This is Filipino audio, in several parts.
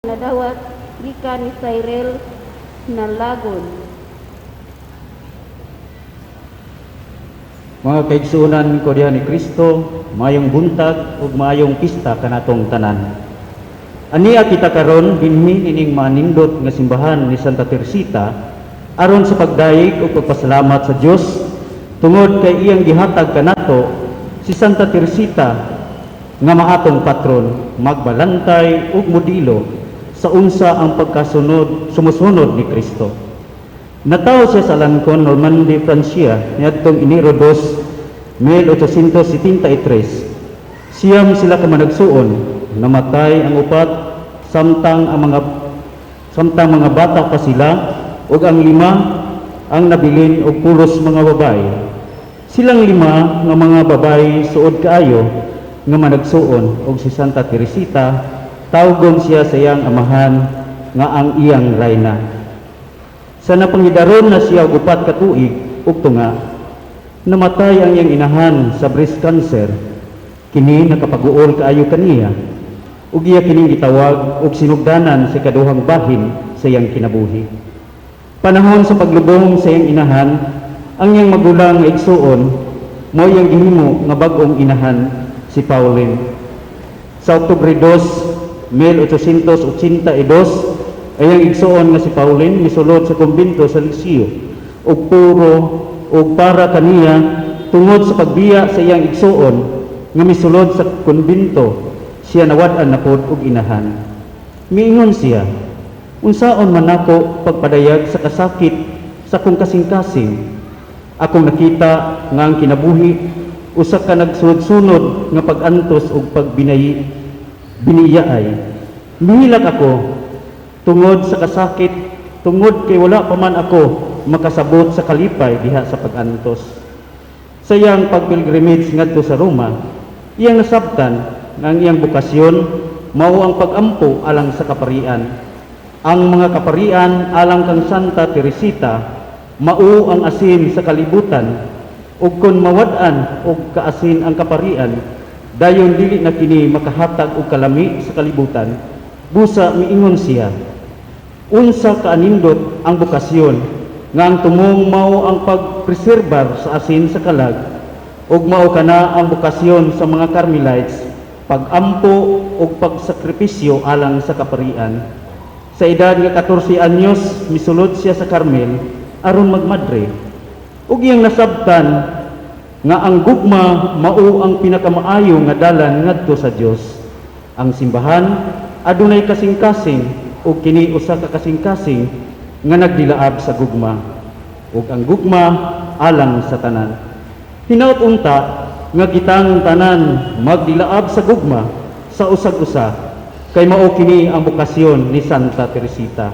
nadawat gikan ni Cyril Nalagon. Mga kaigsuonan ko diha ni Kristo, mayong buntag ug mayong pista kanatong tanan. Ania kita karon dinhi ining manindot nga simbahan ni Santa Teresita aron sa pagdayeg ug pagpasalamat sa Dios tungod kay iyang gihatag kanato si Santa Teresita nga maatong patron, magbalantay ug modelo sa unsa ang sumusunod ni Kristo. Natawo siya sa Lancon, Normandy, Francia, niadtong Enero 2, 1873. Siyam sila ka managsuon, namatay ang upat, samtang mga bata pa sila, ug ang lima ang nabilin og pulos mga babae. Silang lima nga mga babae suod kaayo nga managsuon, og si Santa Teresita tawgon siya sa iyang amahan nga ang iyang rayna. Sa napangidaron na siya og upat ka tuig ug tunga, namatay ang iyang inahan sa breast cancer. Kini nakapaguol kaayo kaniya, ug iya kining gitawag og sinugdanan sa kaduhang bahin sa iyang kinabuhi. Panahon sa paglubong sa iyang inahan, ang iyang magulang nga igsuon mao iyang gihimo nga bag-ong inahan si Pauline. Sa Oktubre 2, 1882, ayang igsuon nga si Pauline misulod sa kumbento sa Lisio ug puro ug para kaniya tungod sa pagbiya sa iyang igsuon nga misulod sa kumbento, siya nawad-an na pod og inahan. Miingon siya, unsaon man nako pagpadayag sa kasakit sa kong kasing-kasing, akong nakita nga ang kinabuhi usa ka nagsunod-sunod nga pag-antos ug biniyay. Mihilak ako tungod sa kasakit, tungod kay wala pa man ako makasabot sa kalipay diha sa pag-antos. Sa iyang pagpilgrimage ngadto sa Roma, iyang nasabtan nga ang iyang bukasyon mao ang pag-ampo alang sa kaparian. Ang mga kaparian alang kang Santa Teresita mao ang asin sa kalibutan, ug kun mawad-an og kaasin ang kaparian, dayon dili na kini makahatag og kalami sa kalibutan. Busa miingon siya, unsa kaanindot ang bukasyon nga ang tumong mao ang pagpreserbar sa asin sa kalag, ug mao kana ang bukasyon sa mga Carmelites, pagampo ug pagsakripisyo alang sa kaparian. Sa edad nga 14 anyos misulod siya sa Carmel aron magmadre, ug iyang nasabtan nga ang gugma mao ang pinakamaayo nga dalan ngadto sa Dios. Ang simbahan adunay kasing-kasing ug kini usa ka kasing-kasing nga nagdilaab sa gugma, ug ang gugma alang sa tanan. Hinaut unta nga kitang tanan magdilaab sa gugma sa usag-usa, kay mao kini ang bukasyon ni Santa Teresita.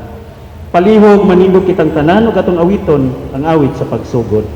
Palihog manindog kitang tanan ug atong awiton ang awit sa pagsugod.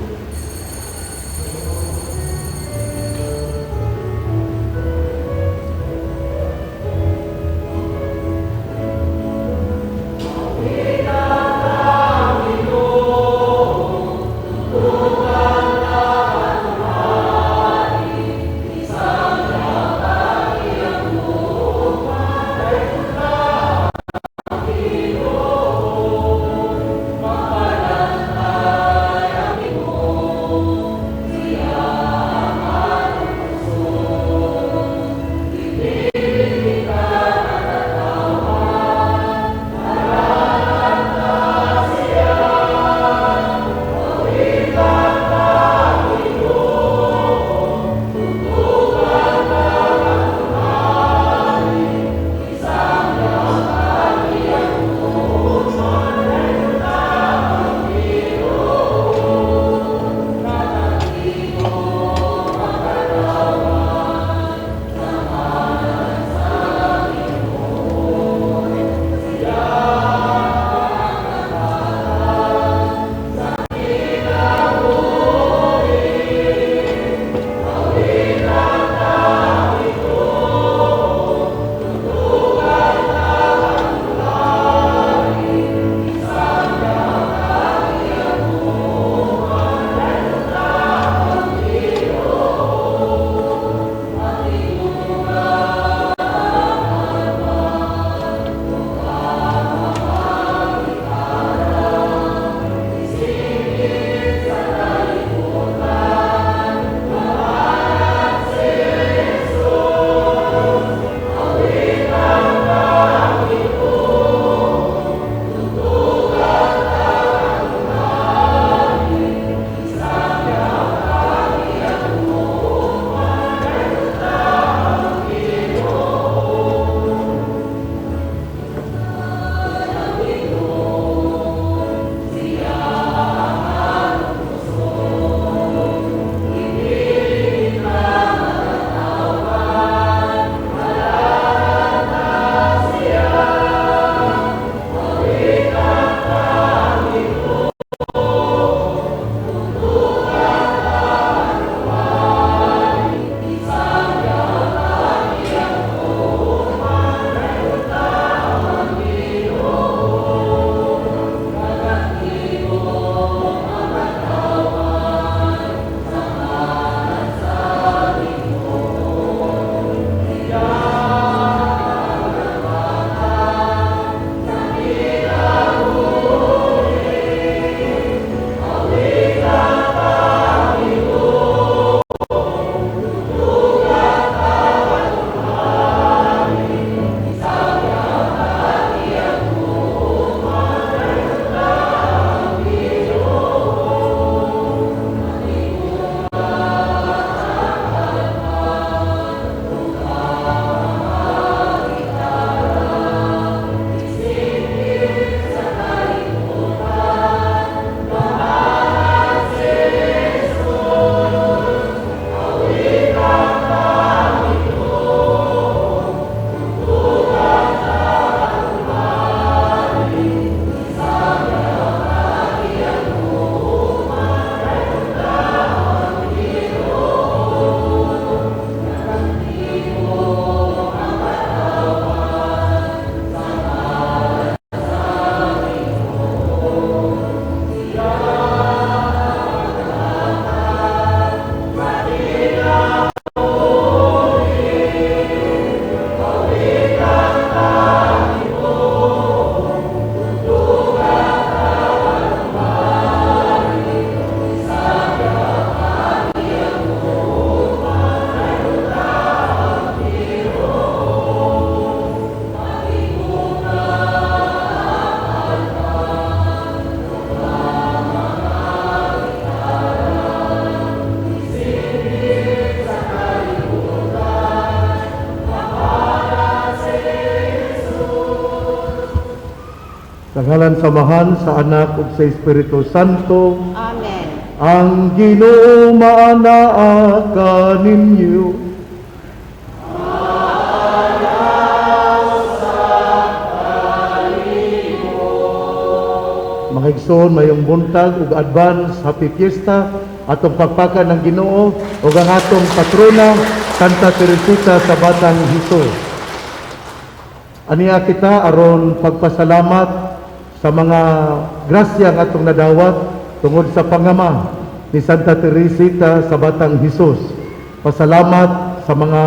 Sa ngalan samahan sa Anak ug sa Espiritu Santo, Amen. ang Ginoo maanaa kaninyo. Mga igsoon, mayong buntag ug advance happy fiesta atong pagpaka ng Ginoo ug ang atong patrona Santa Teresita sa Batang Hesus. Aniya kita aron pagpasalamat sa mga grasya nga atong nadawat tungod sa pangama ni Santa Teresita sa Batang Hesus. Pasalamat sa mga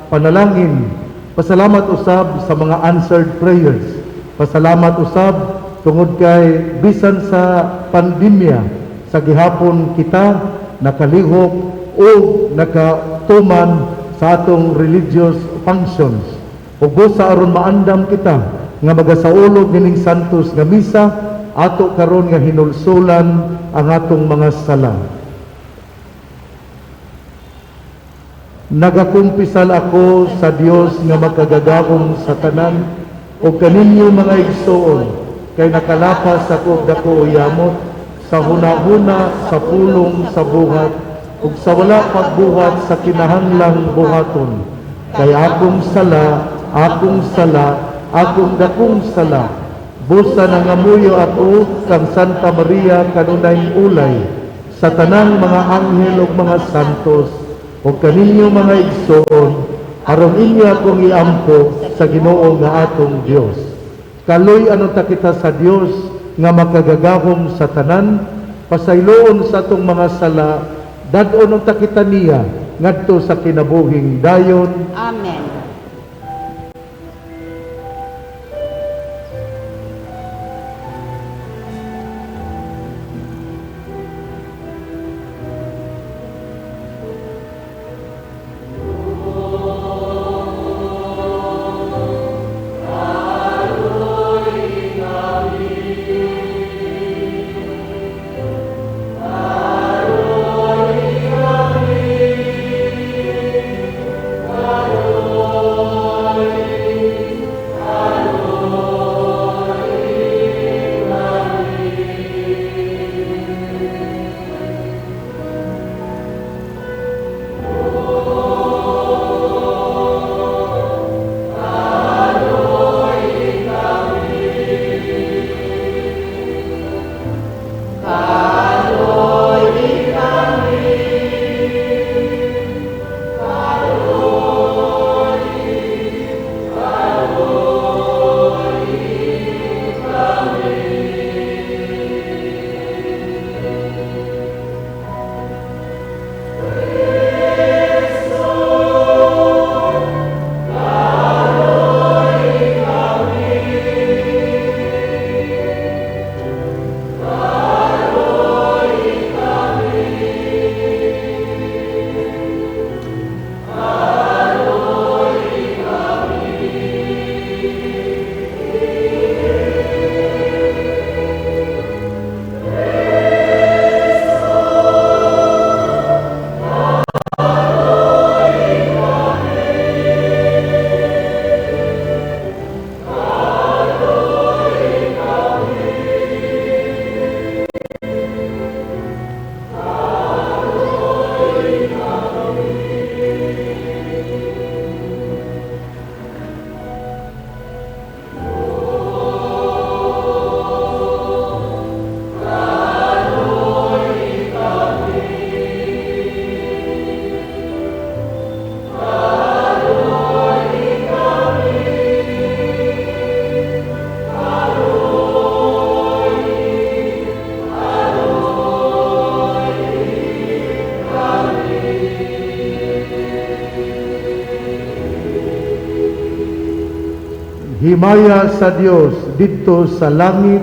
panalangin, pasalamat usab sa mga answered prayers, pasalamat usab tungod kay bisan sa pandemya sa gihapon kita nakalihok o nakatuman sa atong religious functions. Ug busa aron maandam kita nga magasaulog kining santos nga misa ato karon nga hinulsulan ang atong mga sala. Nagakumpisal ako sa Dios nga makagagahom sa tanan ug kaninyo mga igsoon kay nakalapas ako dako uyamot sa hunahuna sa pulong sa buhat ug sa wala pagbuhat sa kinahanglang buhaton kay akong sala akong dakong sala busa nangamuyo ako kang Santa Maria kanunay ulay sa tanang mga anghel ug mga santos ug kaninyo mga igsoon aron inyo akong iampo sa Ginoo nga atong Dios. Kaloy ano ta kita sa Dios nga makagagahom sa tanan, pasayloon sa atong mga sala, dadon ta kita niya ngadto sa kinabuhing dayon. Amen. Himaya sa Dios didto sa langit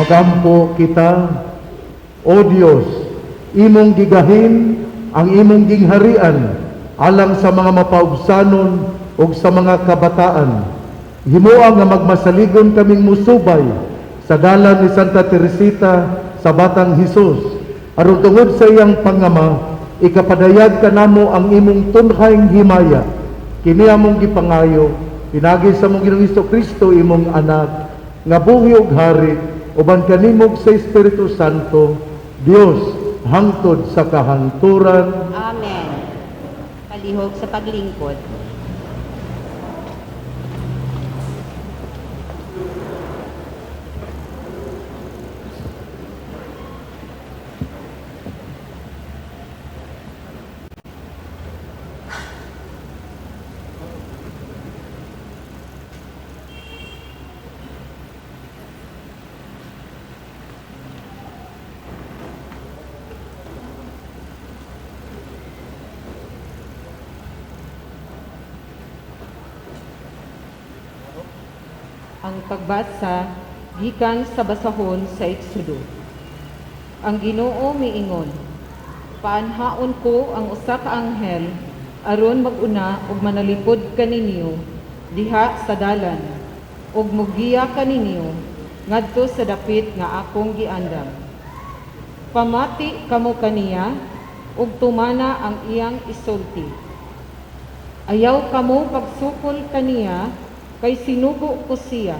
magampo kita. O Dios, imong gigahin ang imong gingharian alang sa mga mapaubsanon o sa mga kabataan. Himuang nga magmasaligon kaming musubay sa dalan ni Santa Teresita sa Batang Hesus. Aron tungod sa iyang pangama, ikapadayag ka namo ang imong tunhayng himaya. Kini among gipangayo, pinagi sa mong Ginoong Hestokristo imong anak, nga buhi ug hari, uban kanimog sa Espiritu Santo, Dios, hangtod sa kahanturan. Amen. Palihog sa paglingkod. Ang pagbasa gikan sa basahon sa Exodo. Ang Ginoo miingon, paanhaon ko ang usa ka anghel aron maguna ug manalipod kaninyo diha sa dalan ug mugiya kaninyo ngadto sa dapit nga akong giandam. Pamati kamo kaniya ug tumana ang iyang isulti. Ayaw kamo pagsukol kaniya kay sinugo ko siya,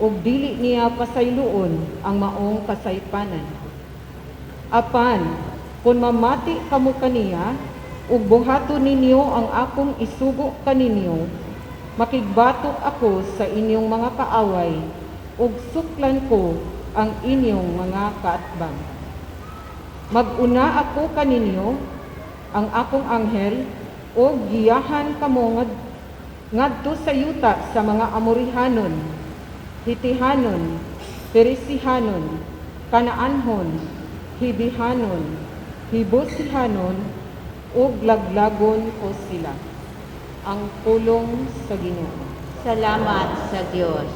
ug dili niya pasayloon ang maong kasaypanan. Apan, kung mamati kamo kaniya, ug buhaton ninyo ang akong isugo kaninyo, makigbatok ako sa inyong mga kaaway, ug suklan ko ang inyong mga kaatbang. Maguna ako kaninyo, ang akong anghel, ug giyahan kamo ngadto sa yuta sa mga Amorihanon, Hitihanon, Perisihanon, Kanaanhon, Hibihanon, Hibusihanon, ug laglagon ko sila. Ang pulong sa Ginoo. Salamat sa Diyos.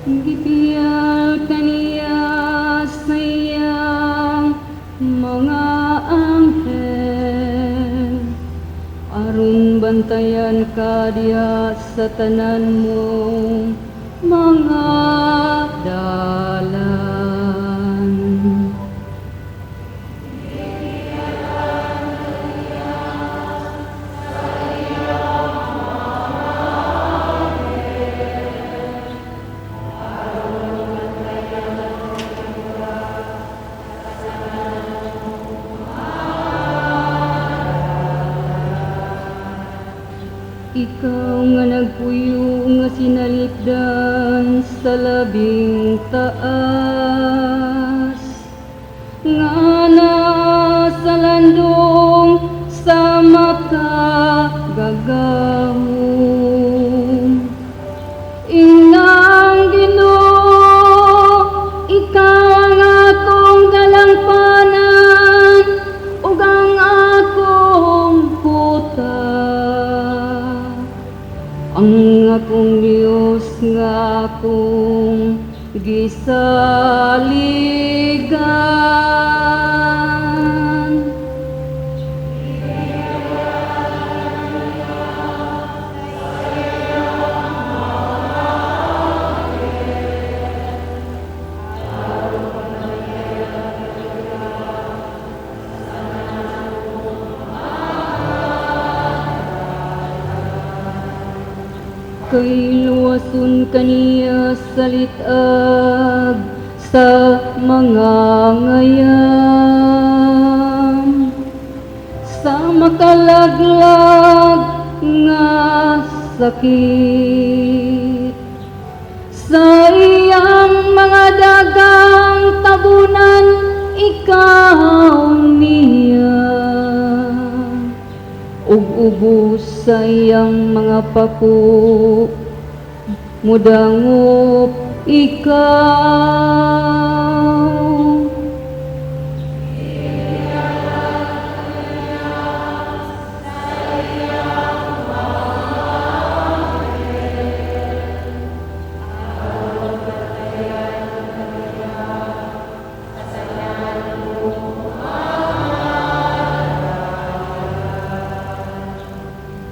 Gipiyal kaniya sa iyang mga anghel, aron bantayan ka diha sa tanan mong mga dalan. Ikaw nga nagpuyo nga sinalipdan sa labing taas, nga nasa landong sa makagagahom. Inang Ginoo, ikaw ang akong dalangpanan ug ang akong kuta. Ang akong Diyos nga akong gisaligan. Kay luwason kaniya sa litag sa mga ngayam, sa makalaglag nga sakit, sa iyang mga dagang tabunan ikaw niya, ug ubos sa iyang mga pako, mudangop ikaw.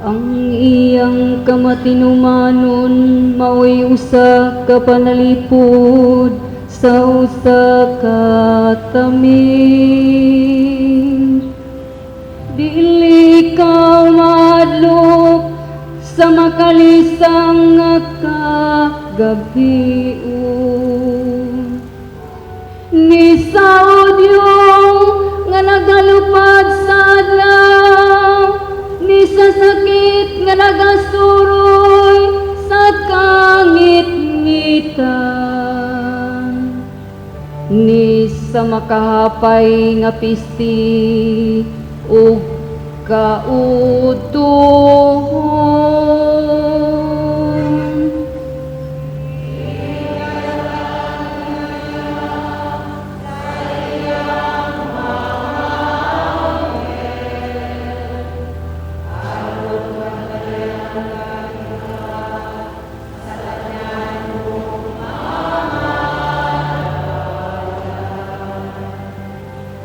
Ang iyang kamatinumanon mao'y usa ka panalipod sa usa ka tamis. Dili ka madlok sa makalisang nga kagabion. Ni saudyong nga nagalupad sa adlaw, ni sa sakit nga nagasuroy sa kangit-ngitan, ni sa makahapay nga pisti ug kautuhon.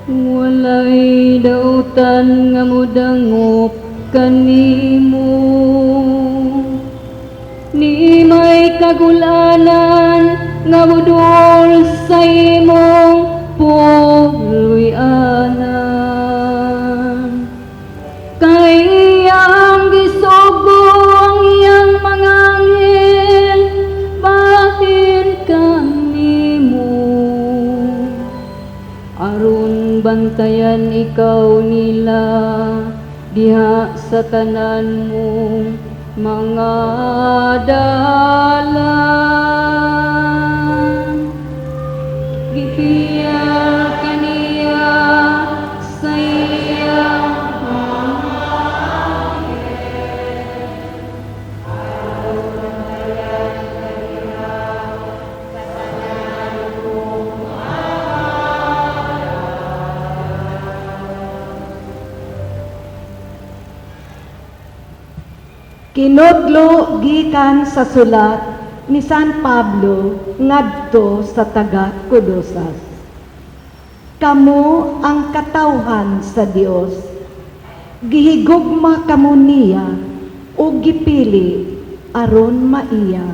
Walay dautan nga mudangop kanimo, ni may kagulanan nga budol sa imong puluy-anan. Kay iyang gisugo ang iyang mga anghel bahin kanimo, aron bantayan ikaw nila diha sa tanan mong mga dalan. Gipiyal kaniya sa iyang Kinudlo gikan sa sulat ni San Pablo ngadto sa taga Colosas. Kamo ang katawhan sa Dios. Gihigugma kamo niya o gipili aron maiya.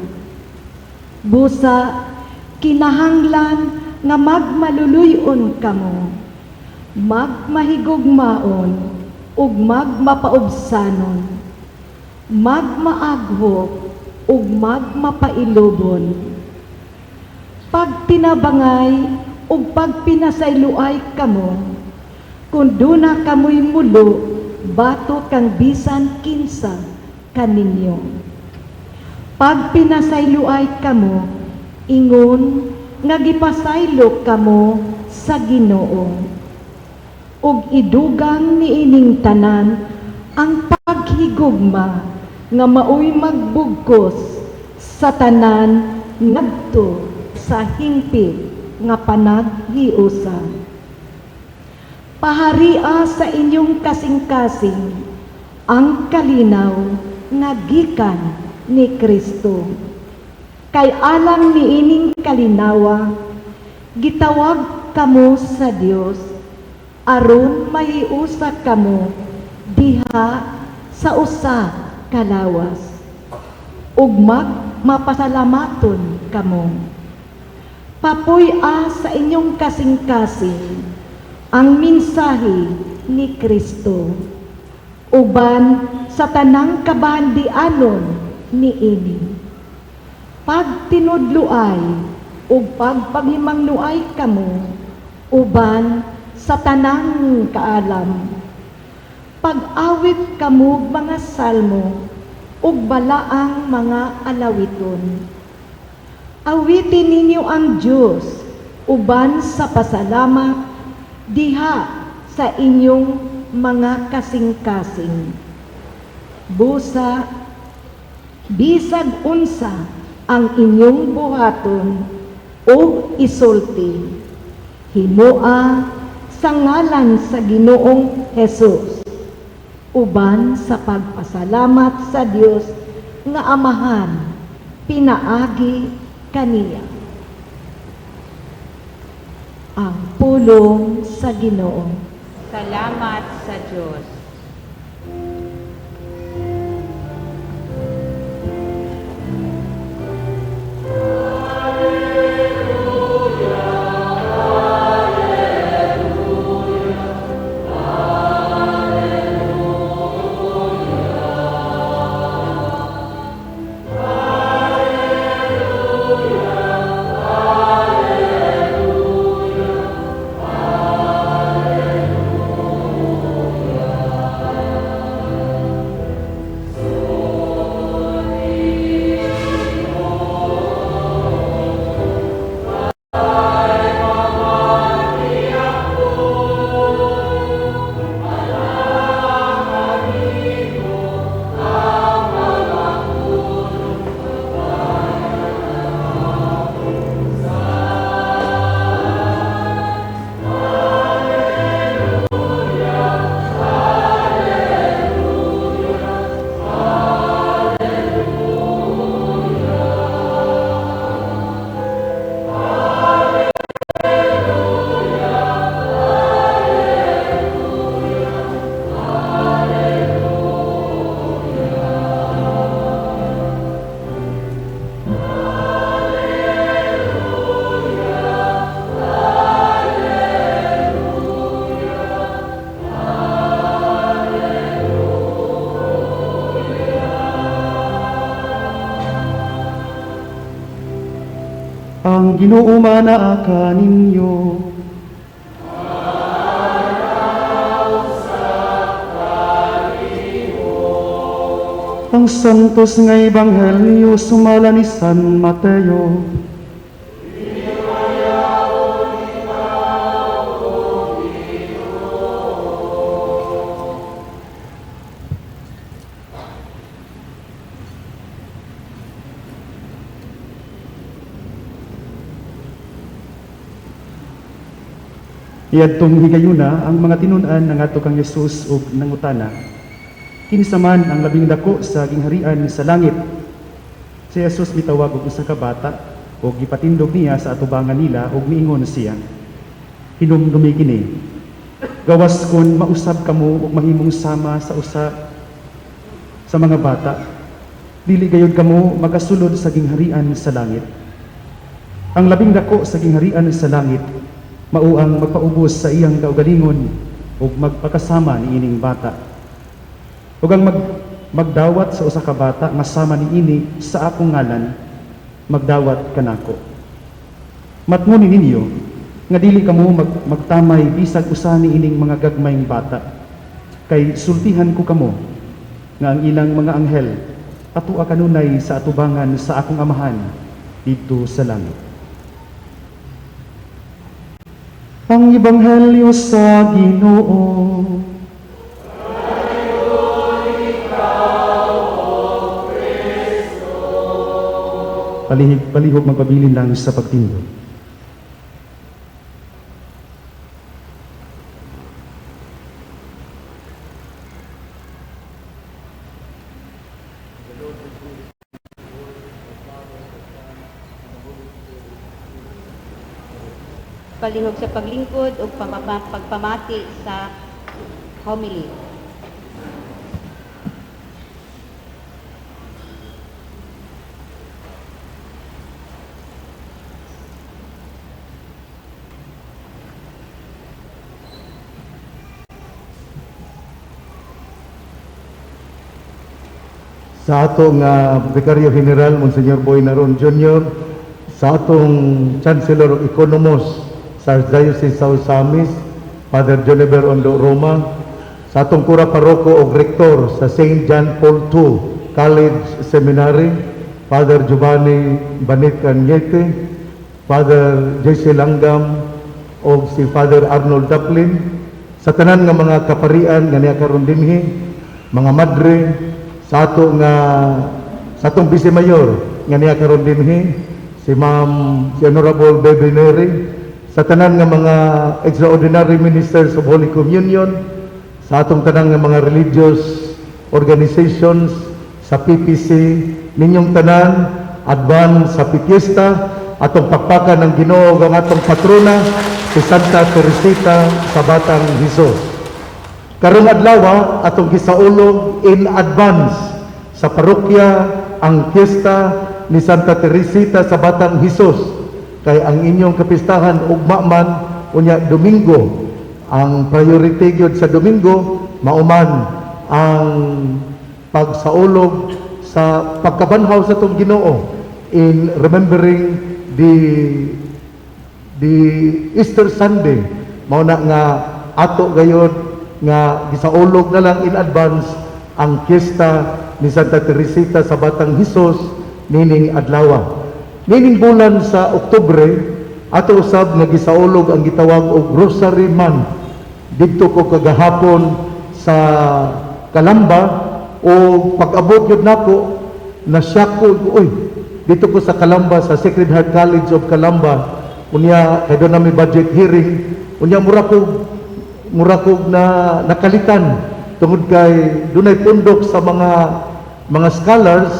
Busa kinahanglan nga magmaluluyon kamo, magmahigugmaon ug magmapaubsanon, magmaaghok ug magmapailubon. Pagtinabangay ug pagpinasayloay kamo, kun duna kamoy mulo bato kang bisan kinsa kaninyo. Pagpinasayloay kamo, ingon nga gipasaylo kamo sa Ginoo, ug idugang niining tanan ang paghigugma nga maoy magbugkos sa tanan ngadto sa hingpit nga panaghiusa. Paharia sa inyong kasing-kasing ang kalinaw nga gikan ni Kristo. Kay alang niining kalinawa, gitawag kamo sa Dios aron mahiusa kamo diha sa usa kalawas ug mapasalamaton kamo. Papuy-a sa inyong kasing-kasing ang mensahe ni Kristo uban sa tanang kabahandianon niini. Pagtinudluay ug pagpaghimangluay kamo uban sa tanang kaalam. Pag-awit kamo mga salmo ug balaang mga alawiton. Awitin ninyo ang Diyos uban sa pasalamat diha sa inyong mga kasing-kasing. Busa, bisag unsa ang inyong buhaton o isulti, himoa sa ngalan sa Ginoong Hesus, uban sa pagpasalamat sa Dios nga Amahan, pinaagi kaniya. Ang pulong sa Ginoo. Salamat sa Diyos. Ginoo manaa ka ninyo. Ang santos nga ebanghelyo sumala ni San Mateo. Iadtong higayuna ang mga tinunan ng ato kang Yesus ug nangutana. Kinsa man ang labing dako sa gingharian sa langit. Si Jesus mitawag og usa ka bata ug gipatindog niya sa atubangan nila ug miingon siya. Hinumdumi kini. Gawas kon mausab kamo ug mahimong sama sa usa sa mga bata. Dili gayud kamo magasulod sa gingharian sa langit. Ang labing dako sa gingharian sa langit mao ang magpaubos sa iyang kaugalingon ug magpakasama ni ining bata. Ug ang magdawat sa usa ka bata nga sama ni ini sa akong ngalan, magdawat kanako. Matngon ninyo nga dili kamo magtamay bisag usa ni ining mga gagmayng bata. Kay sultihan ko kamo nga ang ilang mga anghel atua kanunay sa atubangan sa akong amahan dito sa langit. Ang ebanghelyo sa Ginoo. Palihog magpabilin lang sa pagtindog. Palihog sa paglingkod o pagpamati sa homily. Sa atong Vicario General, Monsignor Boy Naron Jr., sa atong Chancellor of Economos sa Archdiocese South Samis, Father Joniver Ondo Roma, sa atong Kura Paroko o Rector sa St. John Paul II College Seminary, Father Giovanni Banit Cañete, Father Jesse Langgam, o si Father Arnold Daplin, sa tanan nga mga kaparian nga niya karon dinhi, mga madre, sa atong Vice Mayor nga niya karon dinhi, si Honorable Baby Neri, sa tanan nga mga extraordinary ministers of Holy Communion, sa atong tanan nga mga religious organizations, sa PPC, ninyong tanan, advance sa Pipiesta, atong pakpakan ng Ginoo ang atong patrona, si Santa Teresita sa Batang Hesus. Karong adlaw atong gisaulog in advance sa parokya ang fiesta ni Santa Teresita sa Batang Hesus. Kay ang inyong kapistahan ugma man unya Domingo. Ang priority gyud sa Domingo mauman ang pagsaulog sa pagkabanhaw sa tong Ginoo in remembering the Easter Sunday. Mao na nga ato gayud nga gisaulog na lang in advance ang fiesta ni Santa Teresita sa Batang Hesus nining adlaw. Nining bulan sa Oktubre ato usab nga gisaulog ang gitawag og Rosary Month. Didto ko kagahapon sa Calamba o pag-abot yun nako nasyak ko, dito ko sa Calamba sa Sacred Heart College of Calamba unya kay doon namin budget hearing unya mura ko na nakalitan tungod kay dunay pundok sa mga scholars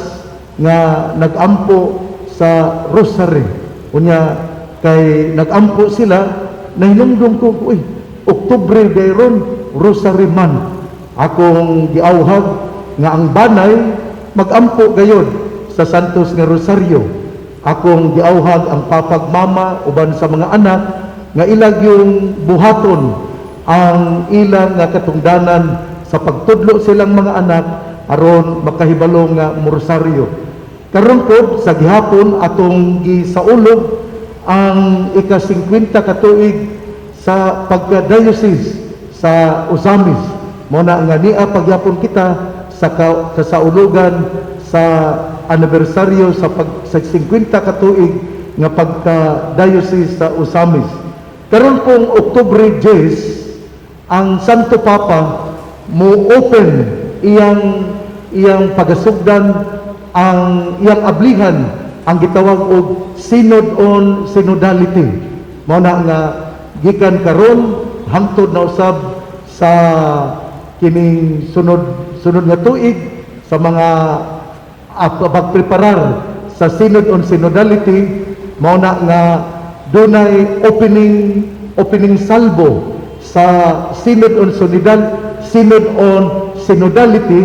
nga nagampo sa rosary unya kay nagampo sila nahinumdum ko Oktubre dayron Rosary Month akong giawhag nga ang banay magampo gayod sa Santos nga Rosario. Akong giawhag ang papagmama uban sa mga anak nga ilag yung buhaton ang ilang nga katungdanan sa pagtudlo silang mga anak aron makahibalo nga morosaryo. Karon pod sa gihapon atong gisaulog ang ika-50 katuig sa pagka-diocese sa Ozamis. Muna nga niya pagyapon kita sa kasaulugan sa anibersaryo sa 50 katuig nga pagka-diocese sa Ozamis. Karon pong Oktubre 10, ang Santo Papa mo open iyang pagasugdan, ang iyang ablihan ang gitawag og Synod on Synodality. Mao na nga gikan karon hangtod na usab sa kining sunod nga tuig sa mga pagpreparar sa Synod on Synodality. Mao na nga dunay opening salvo sa Synod on Synodality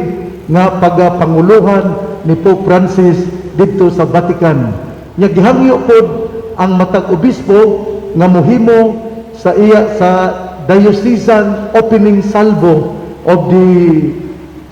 nga pagapanguluhan ni Pope Francis didto sa Vatican. Nya gihangyo pod ang matag obispo nga mohimo sa diocesan opening salvo of the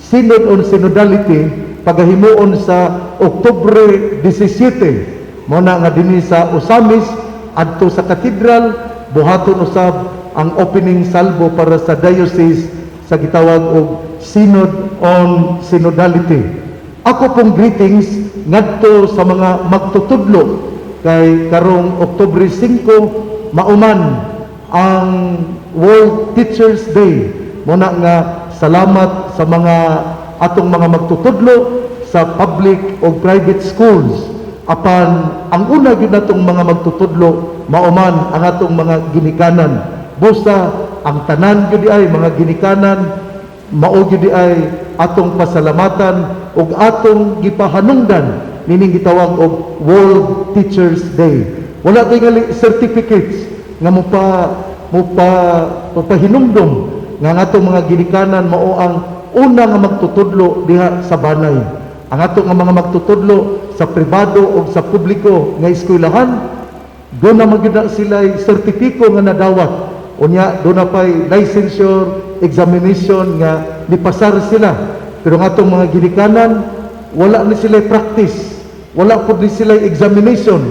Synod on Synodality pagahimuon sa Oktubre 17. Mao na nga dinhi sa Ozamis adto sa katedral buhaton usab ang opening salvo para sa diocese sa gitawag og Synod on Synodality. Ako pong greetings ngadto sa mga magtutudlo kay karong Oktubre 5 mauman ang World Teachers Day. Muna nga salamat sa mga atong mga magtutudlo sa public o private schools. Apan ang una gyud natong mga magtutudlo mauman ang atong mga ginikanan. Busa ang tanan gyud ay mga ginikanan mao gyud ay atong pasalamatan ug atong gipahanungdan nining gitawag og World Teachers Day. Wala tingali certificates nga papahinumdum nga ang atong mga ginikanan mao ang una nga magtutudlo diha sa banay. Ang atong nga mga magtutudlo sa pribado o sa publiko nga eskwelahan, doon na magyud sila sertipiko nga nadawat. Unya doon na pa'y licensure examination nga nipasar sila. Pero ang atong mga ginikanan, wala ni sila practice, wala po ni sila examination,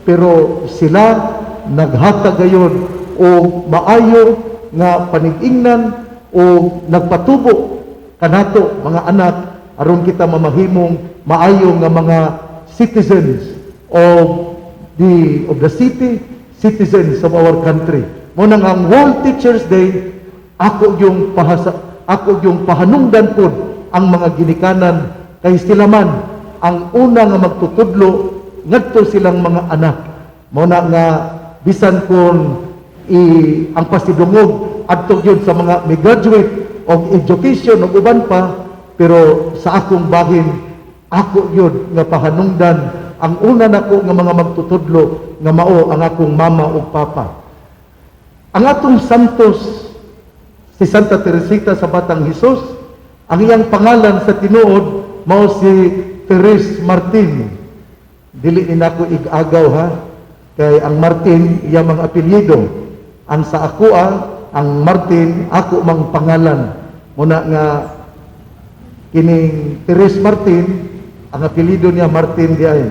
pero sila naghatag gayon o maayo nga panig-ingnan o nagpatubo kanato mga anak aron kita mamahimong maayo nga mga citizens of the city, citizens of our country. Mo nang ang World Teachers Day, ako yung pahanungdan pod ang mga ginikanan kay sila man ang una nga magtutudlo ngadto silang mga anak. Mo na nga bisan kon ang pasidungog adto gyud sa mga may graduate of education ug uban pa, pero sa akong bahin ako gyud nga pahanungdan ang una nako nga mga magtutudlo nga mao ang akong mama ug papa. Ang atong santos si Santa Teresita sa Batang Hesus, ang iyang pangalan sa tinuod mao si Teres Martin. Dili ni nako igagaw ha, kay ang Martin iya mga apelyido. Ang sa ako ang Martin ako mang pangalan. Muna nga kining Teres Martin, ang apelyido niya Martin diay.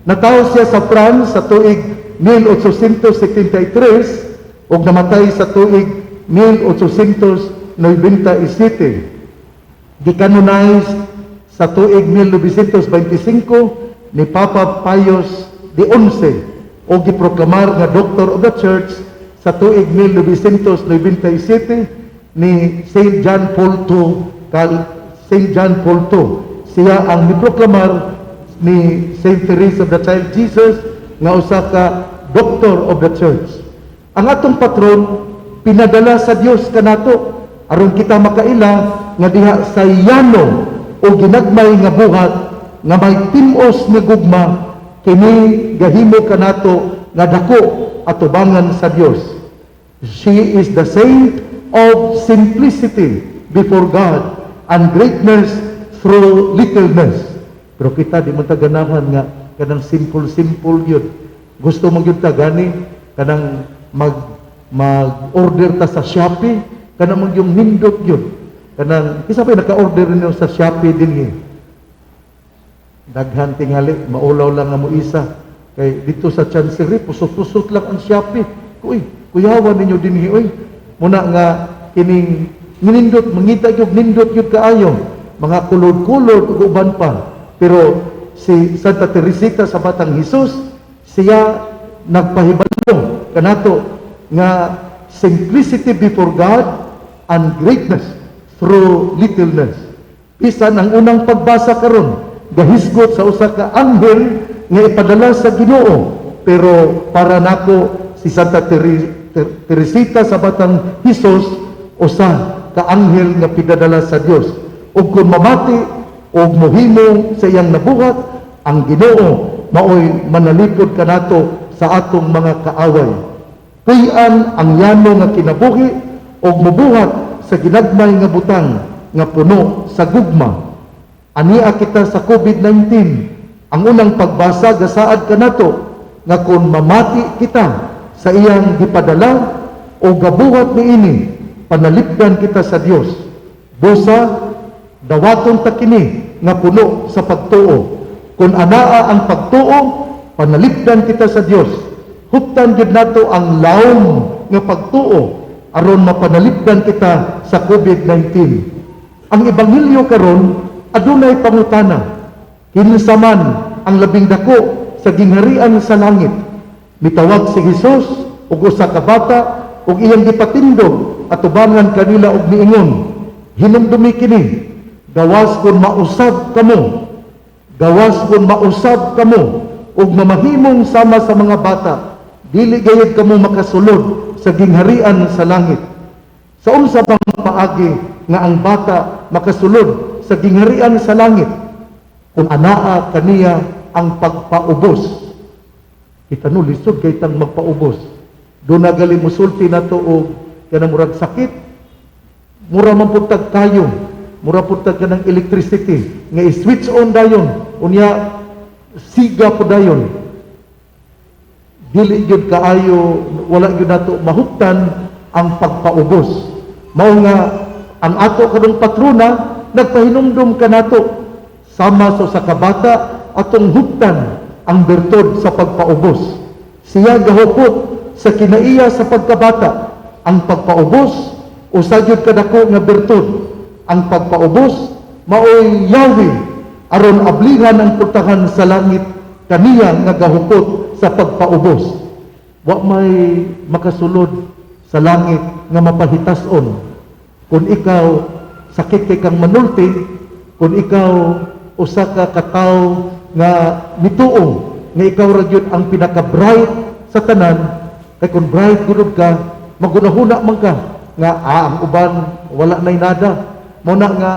Natawo siya sa France sa tuig 1873 ug namatay sa tuig 1897. Gicanonized sa tuig 1925 ni Papa Pius XI o giproklamar nga Doctor of the Church sa tuig 1997 ni Saint John Paul II. Saint John Paul II siya ang giproklamar ni Saint Teresa of the Child Jesus nga usa ka Doctor of the Church. Ang atong patron pinadala sa Dios kanato aron kita makaila nga diha sa yano o ginagmay nga buhat nga may tim-os nga gugma kini gahimo kanato nga dako atubangan sa Dios. She is the saint of simplicity before God and greatness through littleness. Pero kita di man ta ganahan nga kanang simple yun. Gusto mo yun ta gani kanang mag-order ta sa Shopee, kanang mo yung nindot yun. Kanang isa pa naka-order niyo sa Shopee din. Daghan tingali maulaw lang nga mo isa Kay dito sa Chancery, pusot-pusot lang ang Shopee. Uy, kuyawan ninyo dinhi, uy. Muna nga, kining nindot, mangita yung nindot yung kaayo. Mga kulod-kulod, ug uban pa. Pero si Santa Teresita sa Batang Hesus, siya nagpahibalo kanato nga simplicity before God and greatness through littleness. Bisan ang unang pagbasa karon, gahisgot sa usa ka anghel nga ipadala sa Ginoo, pero para nako si Santa Teresita sa Batang Hesus usa ka anghel nga pidadala sa Dios. Ug kung mamati og mohimo sa iyang nabuhat, ang Ginoo maoy manalipod kanato sa atong mga kaaway. Puy-an ang yano nga kinabuhi og mobuhat sa ginagmay nga butang nga puno sa gugma. Ania kita sa COVID-19. Ang unang pagbasa gasaad kanato nga kung mamati kita sa iyang gipadala o gabuhat niini, panalipdan kita sa Dios. Busa dawaton ta kini nga puno sa pagtuo. Kung anaa ang pagtuo, panalipdan kita sa Dios. Huptan gid nato ang lawom nga pagtuo aron mapanalipdan kita sa COVID-19. Ang ebanghelyo karon adunay pangutana. Kinsa man ang labing dako sa gingharian sa langit? Mitawag si Hesus ug usa ka bata ug iyang gipatindog atubangan kanila og niingon, hinumdumi kini, gawas kun mausab kamo. Gawas kun mausab kamo ug mamahimong sama sa mga bata. Dili gayud kamo makasulod sa gingharian sa langit. Sa unsa bang paagi nga ang bata makasulod sa gingharian sa langit? Kung anaa kaniya ang pagpaubos. Kita no lisod kay tang magpaubos. Do na gali musulti nato og kanang murag sakit. Mura man pud tag kayo. Mura pud tag kanang electricity nga i-switch on dayon. Unya siga pud dayon. Dili gyud kaayo, wala gyud nato mahuptan ang pagpaubos. Mao nga ang ato kadong patrona nagpahinumdum kanato sama sa kabata atong huptan ang bertod sa pagpaubos. Siya gahupot sa kinaiya sa pagkabata. Ang pagpaubos usa gyud kadako nga bertod. Ang pagpaubos maoy yawi aron ablihan ang putahan sa langit kaniya nga gahupot sa pagpaubos. Wa may makasulod sa langit nga mapahitason. Kung ikaw sakit kay kang manulti, kung ikaw usa ka katawo nga mituo nga ikaw ra gyud ang pinaka-bright sa tanan, kay kung bright gud ka, magunahuna man ka nga ang uban wala nay nada. Mao na nga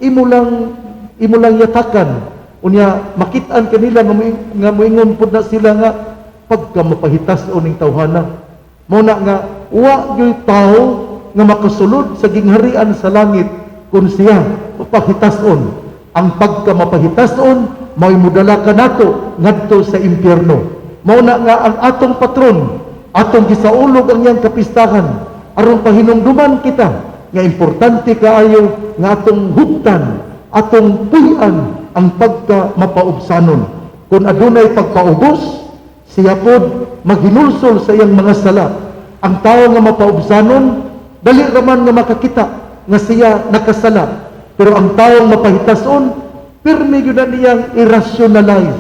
imo lang yatakan. Unya makit-an kanila nga moingon pud na sila nga pagka mapahitas-on ning tawhana. Mao na nga wa gyud tawo nga makasulod sa gingharian sa langit kun siya mapahitas-on. Ang pagka mapahitas-on mao'y mudala kanato ngadto sa impyerno. Mao na nga ang atong patron, atong gisaulog ang iyang kapistahan aron pahinumduman kita nga importante kaayo nga atong huptan, atong puy-an ang pagka mapaubsanon. Kung adunay pagpaubos, siya pod maghinulsol sa iyang mga sala. Ang tao nga mapaubsanon, dali raman nga makakita nga siya nakasala. Pero ang taong mapahitason, pirmi gyud na niyang irrationalize.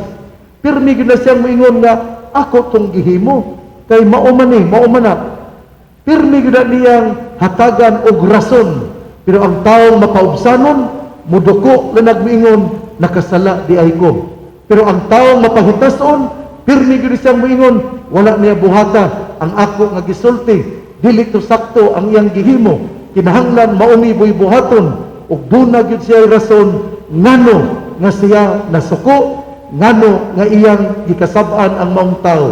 Pirmi gyud na siyang moingon nga ako tong gihimo kay mao man na. Pirmi gyud na niyang hatagan og rason. Pero ang taong mapaubsanon, muduko na nagmoingon nakasala di ay ko. Pero ang taong mapahitason, pirmi gyud siyang moingon wala niya buhata ang ako nga gisulti. Dili to sakto ang iyang gihimo. Kinahanglan mauni boy buhaton ug duna gyud siya rason ngano nga siya nasuko, ngano nga iyang gikasab-an ang maong tao.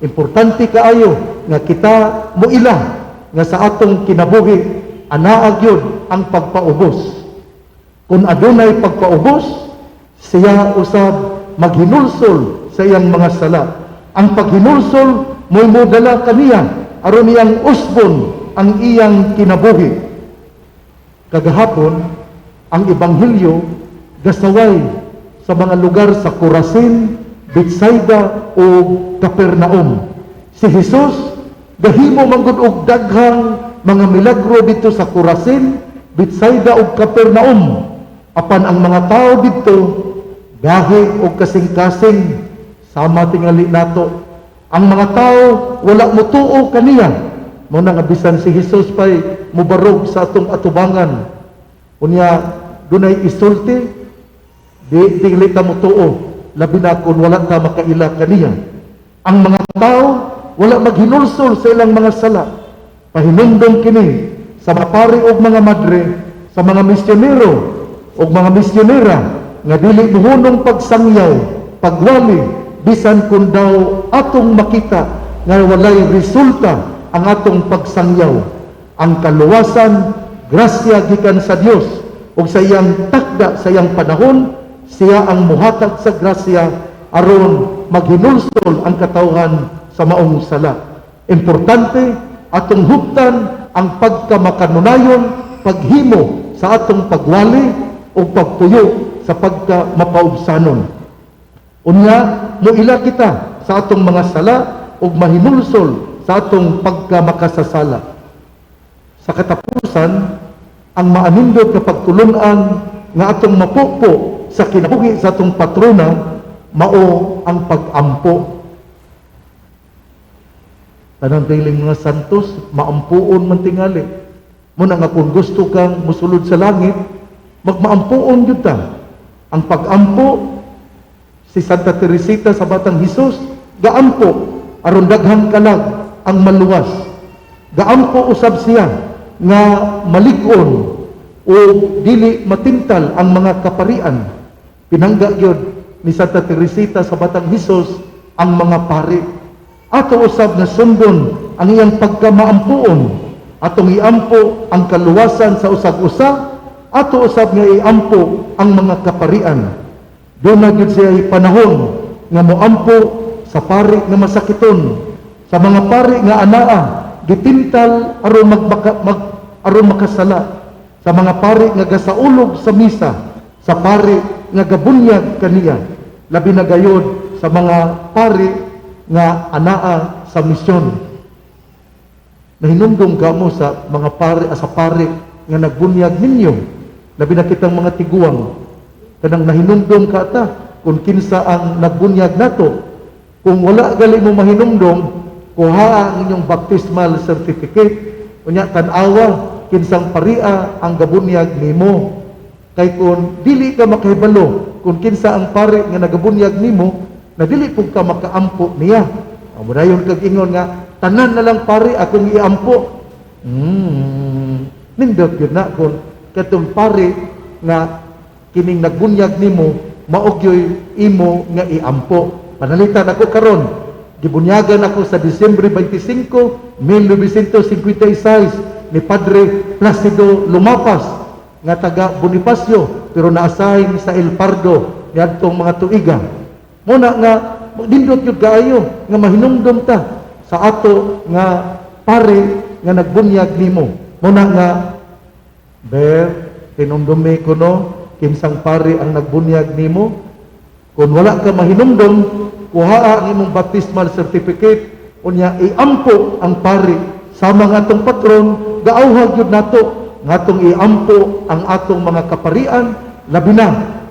Importante kaayo nga kita moila nga sa atong kinabuhi anaa gyud ang pagpaubos. Kung adunay pagpaubos, siya usab maghinulsol sa iyang mga sala. Ang paghinulsol mo'y modala kaniya aron iyang usbon ang iyang kinabuhi. Kagahapon, ang ebanghelyo gasaway sa mga lugar sa Corazin, Betsaida o Capernaum. Si Jesus gahimo manggod og daghang mga milagro dito sa Corazin, Betsaida o Capernaum. Apan ang mga tao dito gahi og kasing-kasing sama tingali nato. Ang mga tao wala motuo kaniya. Mao nga bisan si Jesus pay mubarog sa atong atubangan. Unya dunay isulti, di tingli ta motuo, labi na kung wala ta makaila kaniya. Ang mga tao wala maghinulsol sa ilang mga sala. Pahinumdom kini sa mga pari og mga madre, sa mga misyonero og mga misyonera nga dili muhunong pagsangyaw, pagwali, bisan kung daw atong makita nga walay resulta ang atong pagsangyaw. Ang kaluwasan, grasya gikan sa Dios ug sa iyang takda sa iyang panahon, siya ang muhatag sa grasya aron maghinulsol ang katawhan sa maong sala. Importante atong huptan ang pagkamakanunayon, paghimo sa atong pagwali o pagtuyo sa pagkamapaubsanon. Unya, muila kita sa atong mga sala o mahinulsol sa atong pagkamakasasala. Sa katapusan, ang maanindot na pagtulunan nga atong mapupo sa kinabuhi sa atong patrona, mao ang pag-ampo. Tanang kailing mga santos, maampuon man tingali. Muna nga kung gusto kang musulod sa langit, magmaampuon yun ta. Ang pag-ampo, si Santa Teresita sa Batang Hesus, gaampo, aron daghang kalag ang maluwas. Gaampo usab siya nga malig-on o dili matintal ang mga kaparian. Pinangga gyud ni Santa Teresita sa Batang Hesus ang mga pari. Ato usab na sundon ang iyang pagkamaampuon. Atong iampo ang kaluwasan sa usag-usa, ato usab nga iampo ang mga kaparian. Doon na gyud siya panahon nga moampo sa pari nga masakiton, sa mga pari nga anaa gitintal aron aron makasala, sa mga pari nga gasaulog sa misa, sa pari nga gabunyag kaniya, labi na gayod sa mga pari nga anaa sa misyon. Nahinumdum kamo sa mga pari, sa pari nga nagbunyag ninyo, labi na kitang mga tiguang, kanang nahinumdum ka ta kung kinsa ang nagbunyag nato. Kung wala gali mo mahinumdum, kuha ang inyong baptismal certificate, unya tan-awa kinsang paria ang gabunyag nimo. Kay kung dili ka makahibalo kung kinsa ang pari nga nagabunyag nimo, na dili pug ka makaampo niya. Amo dayon kag ingon nga tanan na lang pari akong iampo. Nindot gyud na kung katong pari nga kining nagbunyag nimo maogyoy imo nga iampo. Panalitan ako karon, gibunyagan ako sa Disyembre 25, 1956 ni Padre Placido Lumapas nga taga Bonifacio pero na-assign sa El Pardo niadtong mga tuiga. Muna nga dindot gyud kaayo nga mahinumdom ta sa ato nga pare nga nagbunyag nimo. Muna nga hinumdumi ko no kinsang pare ang nagbunyag nimo. Kung wala ka mahinumdom, kuha ang imong baptismal certificate, unya iampo ang pari sama nga atong patron, gaawhag yun nato ngatong iampo ang atong mga kaparian, labi na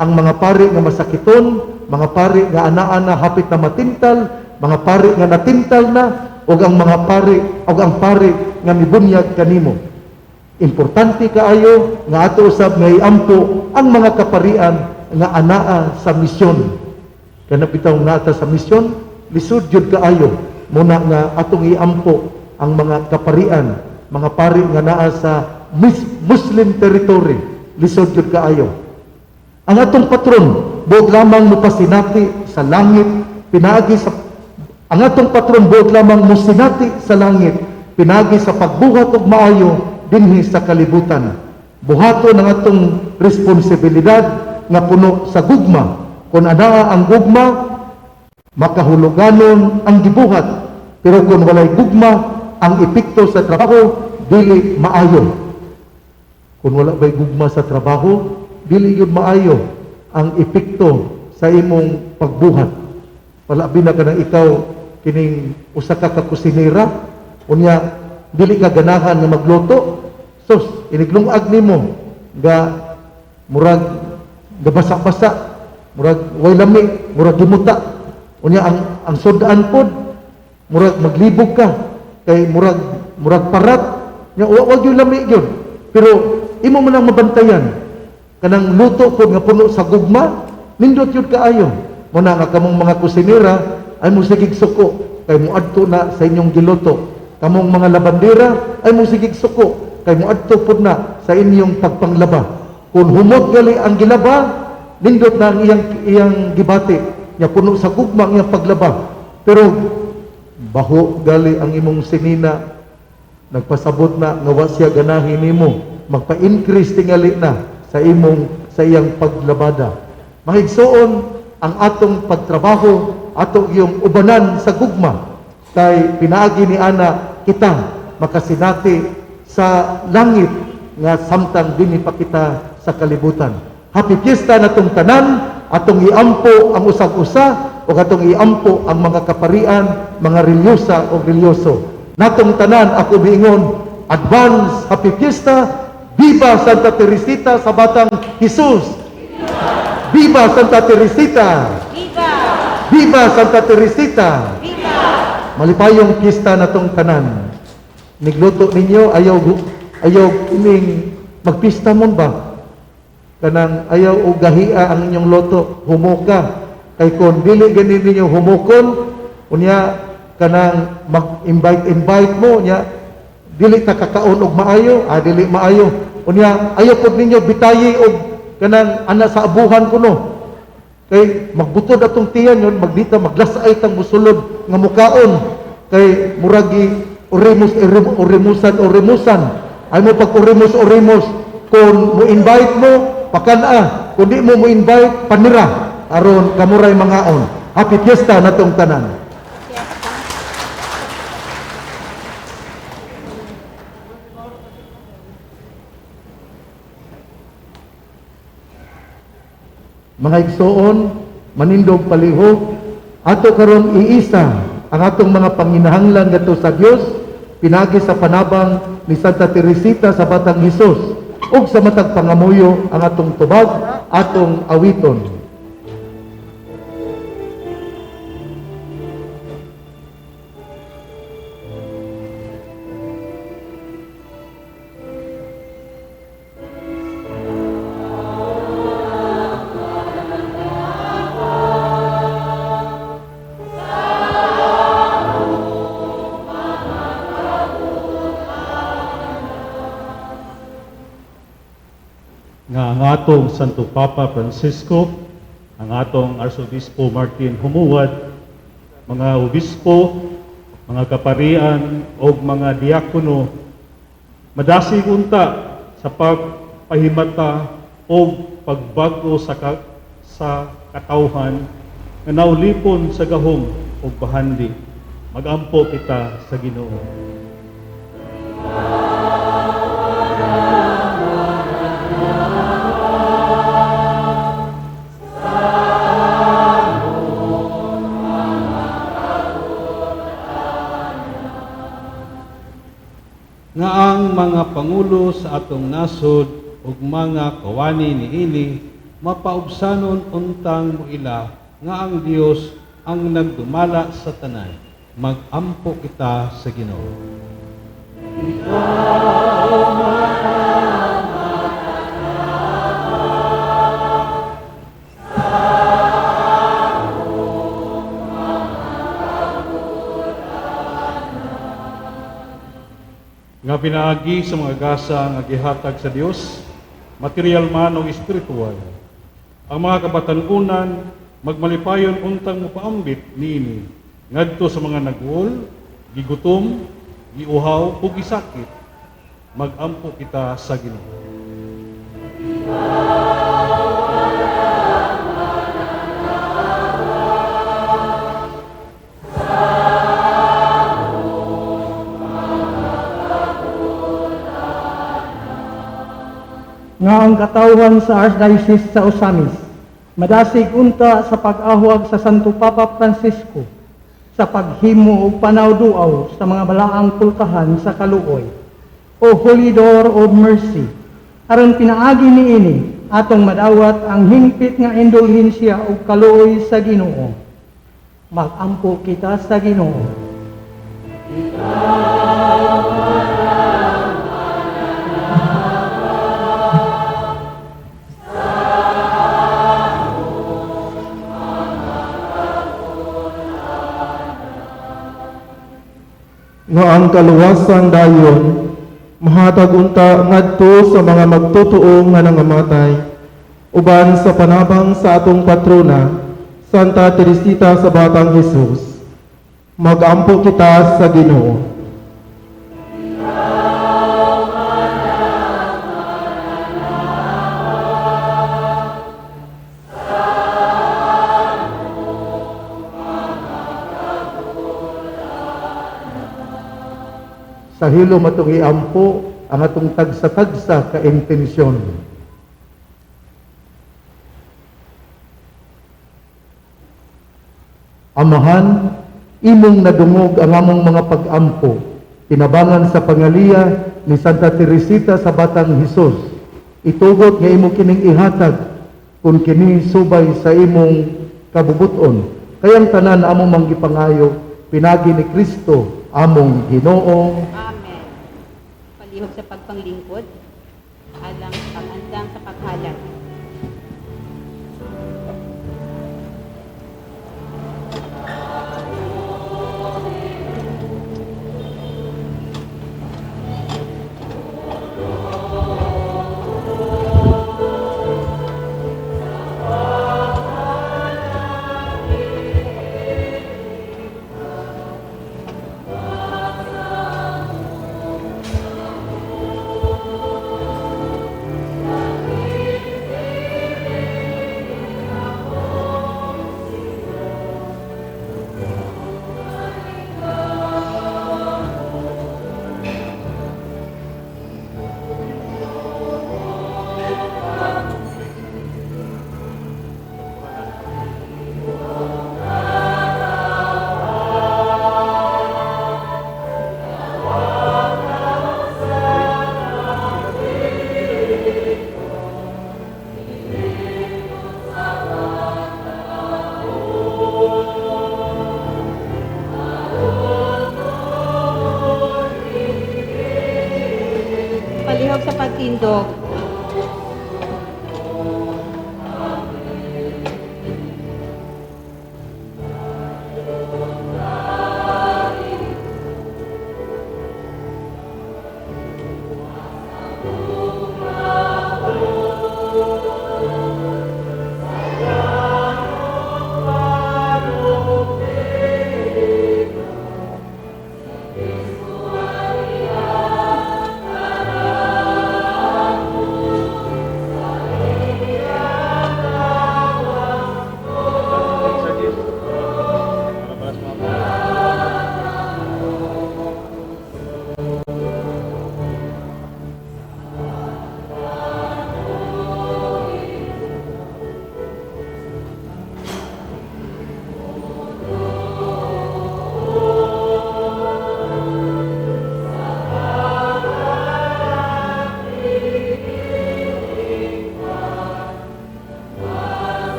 ang mga pari nga masakiton, mga pari nga anaan na hapit na matintal, mga pari nga natintal na, o ang mga pari o ang pari nga mibunyag kanimo. Importante kaayo nga ato usab nga iampo ang mga kaparian nga anaa sa misyon. Kana bitaw nata sa misyon, lisod jud kaayo muna nga atong iampo ang mga kaparian, mga pari nga naa sa Muslim territory, lisod jud kaayo. Ang atong patron buot lamang mopasinati sa langit, pinaagi sa ang atong patron buot lamang mosinati sa langit, pinaagi sa pagbuhat og maayo dinhi sa kalibutan. Buhaton ang atong responsibilidad nga puno sa gugma. Kung anaa ang gugma, makahuluganon ang gibuhat. Pero kung walay gugma, ang epekto sa trabaho dili maayo. Kung wala bay gugma sa trabaho, dili yun maayo ang epekto sa imong pagbuhat. Palabi na ka ng ikaw kining usa ka kusinera, unya dili ka ganahan nga magluto. Sus, iniglungag nimo ga murag gabasa-basa, murag way lami, murag gimuta. Unya ang sudan pod murag maglibog ka kay murag parat. Nya wag yung lami gyud. Pero imo man ang mabantayan kanang luto pod nga puno sa gugma, nindot yun kaayo. Muna nga kamong mga kusinera ay mo sigig suko kay muadto na sa inyong giluto. Kamong mga labandera ay mo sigig suko kay muadto pod na sa inyong pagpanglaba. Kung humot gali ang gilaba, nindot na ang iyang gibati nya puno sa gugma ang iyang paglaba. Pero baho gali ang imong sinina, nagpasabot na nga wa siya ganahin nimo, magpa-increase tingali na sa iyang paglabada. Mahigsoon ang atong pagtrabaho, ato yung ubanan sa gugma, kay pinaagi ni ana kita makasinati sa langit nga samtang dinhi pa kita sa kalibutan. Happy Fiesta natong tanan, atong iampo ang usag-usa o atong iampo ang mga kaparian, mga relyosa o relyoso. Natong tanan ako biingon, advance Happy Fiesta, Viva Santa Teresita sa Batang Jesus! Viva Santa Teresita! Viva! Viva Santa Teresita! Viva! Malipayong pista na tong tanan. Nigluto ninyo, ayaw ining magpista mon ba? Kanang ayaw o gahia ang inyong loto, humuka. Kay kung dili ganin ninyo humukon, unya kanang mag-invite mo, unya dili ta kakaon og maayo, dili maayo. Unya ayaw pod ninyo bitayi og kanang ana sa abuhan kuno. Kay magbutod atong tiyan yon, magdita maglasay tang musulod nga mukaon. Kay muragi urimusan. Ay mo pag urimus. Kung mo invite mo, pakana. Kung di mo invite, panira. Aron kamuray mangaon. Happy Fiesta natong tanan. Mga igsoon, manindog palihog, ato karon iisa ang atong mga panginahanglan ngadto sa Dios, pinagi sa panabang ni Santa Teresita sa Batang Hesus, ug sa matag pangamuyo ang atong tubag, atong awiton. Nga ang atong Santo Papa Francisco, ang atong Arsobispo Martin Humuad, mga obispo, mga kaparian o mga diakono, madasig unta sa pagpahimata o pagbago sa katawhan nga naulipon sa gahom o bahandi. Magampo kita sa Ginoo. Nga ang mga pangulo sa atong nasod ug mga kawani niini mapaubsanon untang muila nga ang Dios ang nagdumala sa tanan. Magampo kita sa Ginoo. Nga pinaagi sa mga gasa nga gihatag sa Dios, material man o espiritual. Ang mga kabatanunan magmalipayon untang mapaambit niini ngadto sa mga nagwol, gigutom, giuhaw ug gisakit. Magampo kita sa Ginoo. nga ang katawhan sa Archdiocese sa Osamis Madasig unta sa pag-ahwag sa Santo Papa Francisco sa paghimo og panawduaw sa mga balaang pultahan sa kaluoy o Holy Door of Mercy aron pinaagi niini atong madawat ang hingpit nga indulhensya ug kaluoy sa Ginoo. Magampo kita sa Ginoo. Nga ang kaluwasan dayon mahatag unta ngadto sa mga magtotoo nga nangamatay uban sa panabang sa atong patrona Santa Teresita sa Batang Hesus. Magampo kita sa Ginoo. Sa hilom atong iampo ang atong tagsa-tagsa ka intensyon. Amahan, imong nadungog ang among mga pag-ampo, tinabangan sa pangaliya ni Santa Teresita sa Batang Hesus. Itugot nga imo kining ihatag kung kini subay sa imong kabubuton. Kayang tanan among manggipangayo, pinagi ni Kristo among Ginoo. Amen. Palihog sa pagpanglingkod, alang pag-andang sa paghalad. Palihog sa pagtindog,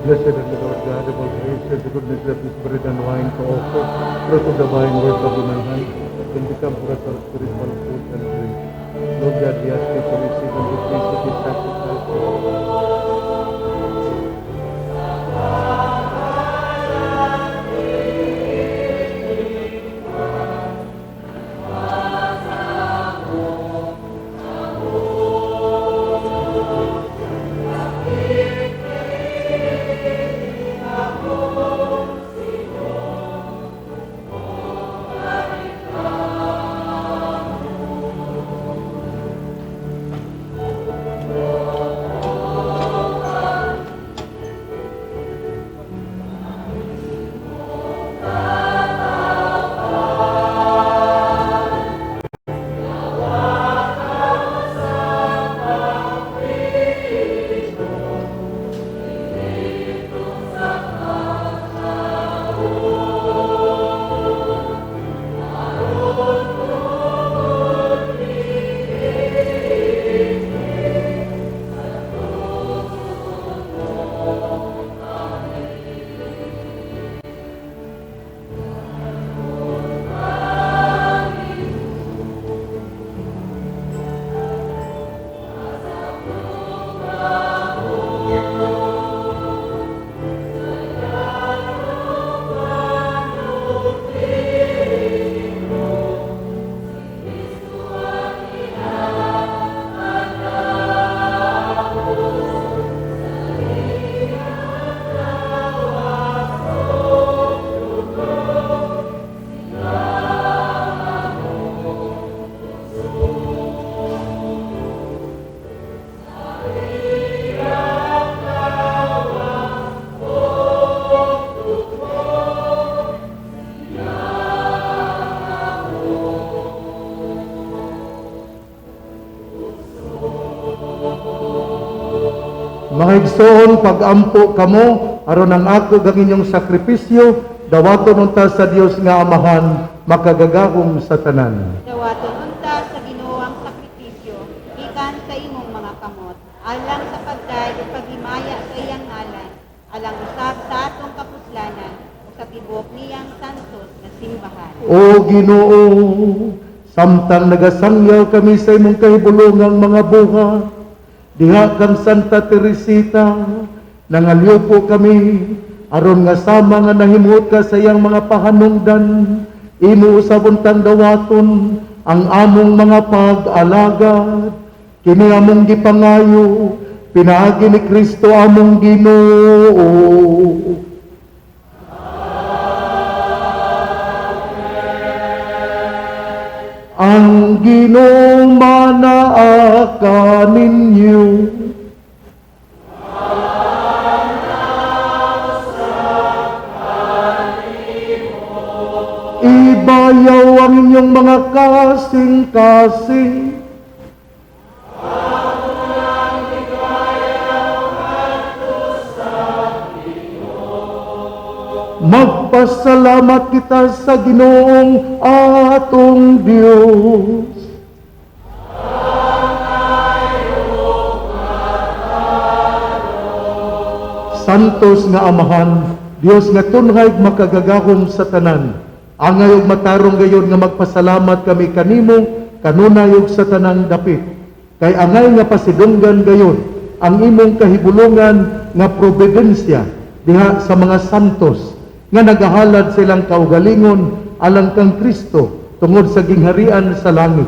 Blessed are the Lord God of all creation, the goodness of His bread and wine to offer, fruit of the vine, work of human hand, can become for us our spiritual food and drink. Lord God, we ask you to receive and replace of this sacrifice. Mga igsoon, pag-ampo kamo, aron ang ako ang inyong sakripisyo, dawaton unta sa Dios nga Amahan, makagagahom sa tanan. Dawaton unta sa Ginooang sakripisyo, gikan sa imong mga kamot, alang sa pagday o paghimaya sa iyang ngalan, alang usab sa atong kapuslanan, o sa tibok niyang santos na simbahan. O Ginoo, samtang nagasangyaw kami sa imong kahibulongang mga buhat, diha kang Santa Teresita, nangalyo po kami, aron nga sama nga nahimuot ka sa iyang mga pahanungdan, imo usab untang dawaton, ang among mga pag-alagad, kini among gipangayo, pinaagi ni Kristo among Ginoo. Ang Ginoo manaa kaninyo. Ibayaw ang inyong mga kasing-kasing. Magpasalamat kita sa Ginoong atong Dios. Santos nga Amahan, Dios nga tunhay makagagahom sa tanan. Angay og matarong gayon nga magpasalamat kami kanimo kanunay ug sa tanang dapit. Kay angay nga pasidunggan gayon ang imong kahibulongan nga providensya diha sa mga santos nga nagahalad silang kaugalingon alang kang Kristo tungod sa gingharian sa langit.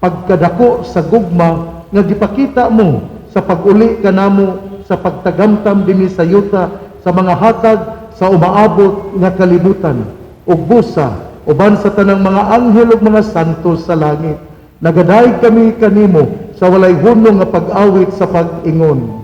Pagkadako sa gugma nga gipakita mo sa pag-uli kanamo sa pagtagamtam dinhi sa yuta sa mga hatag sa umaabot nga kalibutan ug busa uban sa tanang mga anghel ug mga santos sa langit. Nagadayeg kami kanimo sa walay hunong nga pag-awit sa pag-ingon.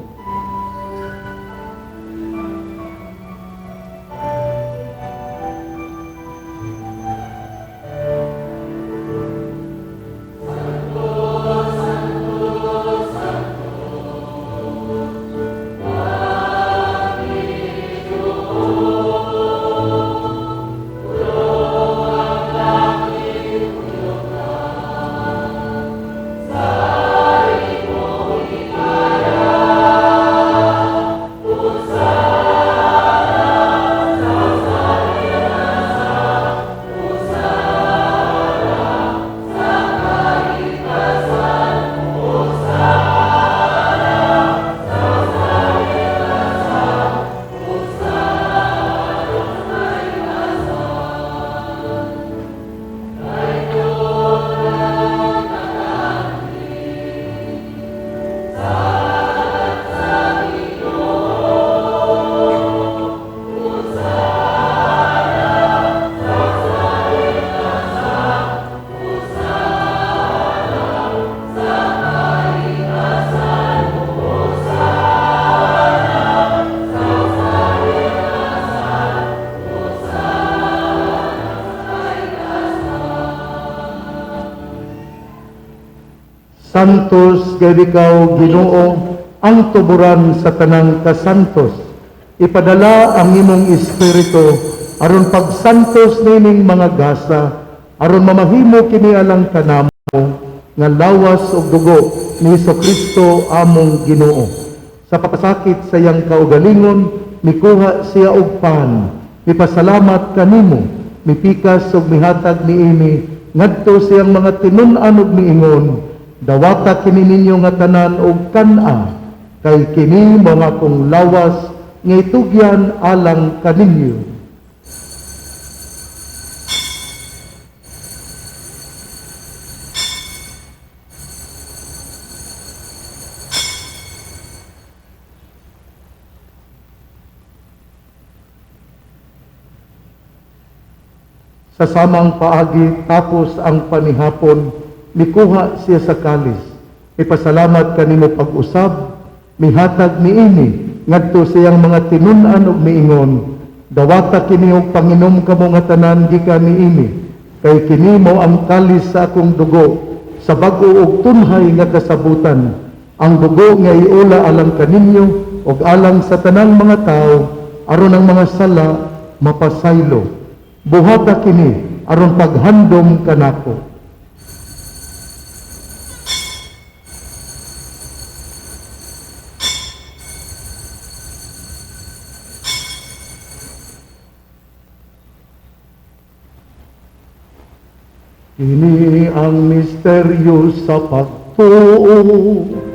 santos gayud ikaw Ginoo ang tuburan sa tanang kasantos. Ipadala ang imong espiritu aron pagsantos nining mga gasa aron mamahimo kini alang kanamo nga lawas ug dugo ni Kristo among Ginoo. Sa papasakit sa iyang kaugalingon mikuha siya og pan, mipasalamat kanimo, mipikas ug mihatag niini ngadto siyang mga tinun-an ug miingon, dawata kini ninyo nga tanan og kan-a, kay kini mga kong lawas nga itugyan alang kaninyo. Sa samang paagi tapos ang panihapon, mikuha siya sa kalis. Ipasalamat kanimo pag-usab, mihatag niini ngadto siyang mga tinun-an ug miingon, dawata kini og panginom kamo nga tanan gikan niini, kay kini mao ang kalis sa akong dugo, sa bag-o ug tunhay nga kasabutan, ang dugo nga iula alang kaninyo ug alang sa tanang mga tao, aron ang mga sala mapasaylo. Buhata kini aron paghandom kanako. Ini ang misteryo sa pagtuo.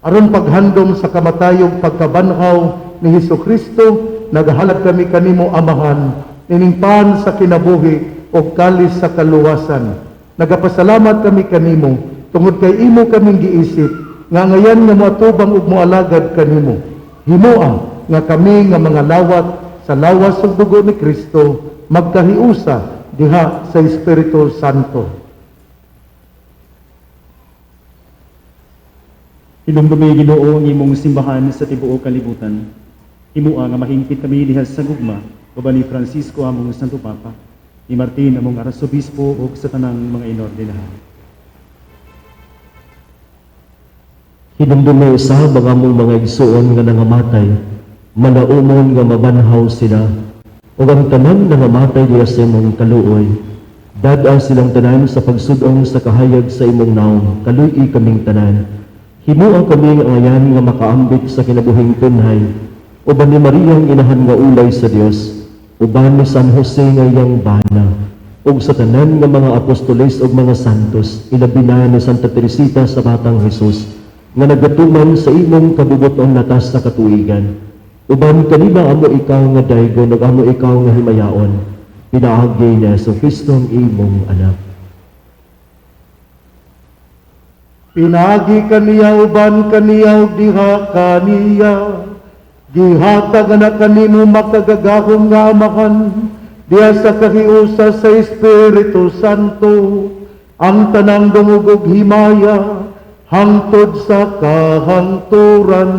Aron paghandom sa kamatayog pagkabanhaw ni Kristo, nagahalad kami kanimo Amahan, niningpan sa kinabuhi o kalis sa kaluwasan. Nagapasalamat kami kanimo, tungod kay imo kaming giisip, nga ngayon nga moatubang ug moalagad kanimo. Himoa nga kami nga mga lawat sa lawas ug dugo ni Kristo, magkahiusa diha sa Espiritu Santo. Hinumdumi Ginoo ang imong simbahan sa tibuok kalibutan. Himua nga mahingpit kami diha sa gugma, uban ni Francisco among Santo Papa, ni Martin among Arsobispo ug sa tanang mga inordinahan. Hinumdumi sa among mga igsoon nga nangamatay, manaumon nga mabanhaw sila, ug ang tanan nangamatay diha sa imong kaluoy, dad-a silang tanan sa pagsud-ong sa kahayag sa imong naong, kaluy-i kaming tanan. Himua kami ang ayan nga makaambit sa kinabuhing tunhay, uban ni Maria ang inahan nga ulay sa Dios, uban ni San Jose nga iyang bana, ug sa tanan nga mga apostoles ug mga santos, ilabi na ni Santa Teresita sa Batang Jesus, nga nagatuman sa imong kabubuton natas sa katuigan. Uban kanila amo ikaw nga daygon ug amo ikaw nga himayaon, pinaagi ni Kristo ang imong anak. Pinagi kaniya uban kaniya ug diha kaniya, gihatag na kanimo makagagahom nga Amahan, diha sa kahiusa sa Espiritu Santo, ang tanang dungog ug himaya, hangtod sa kahangturan.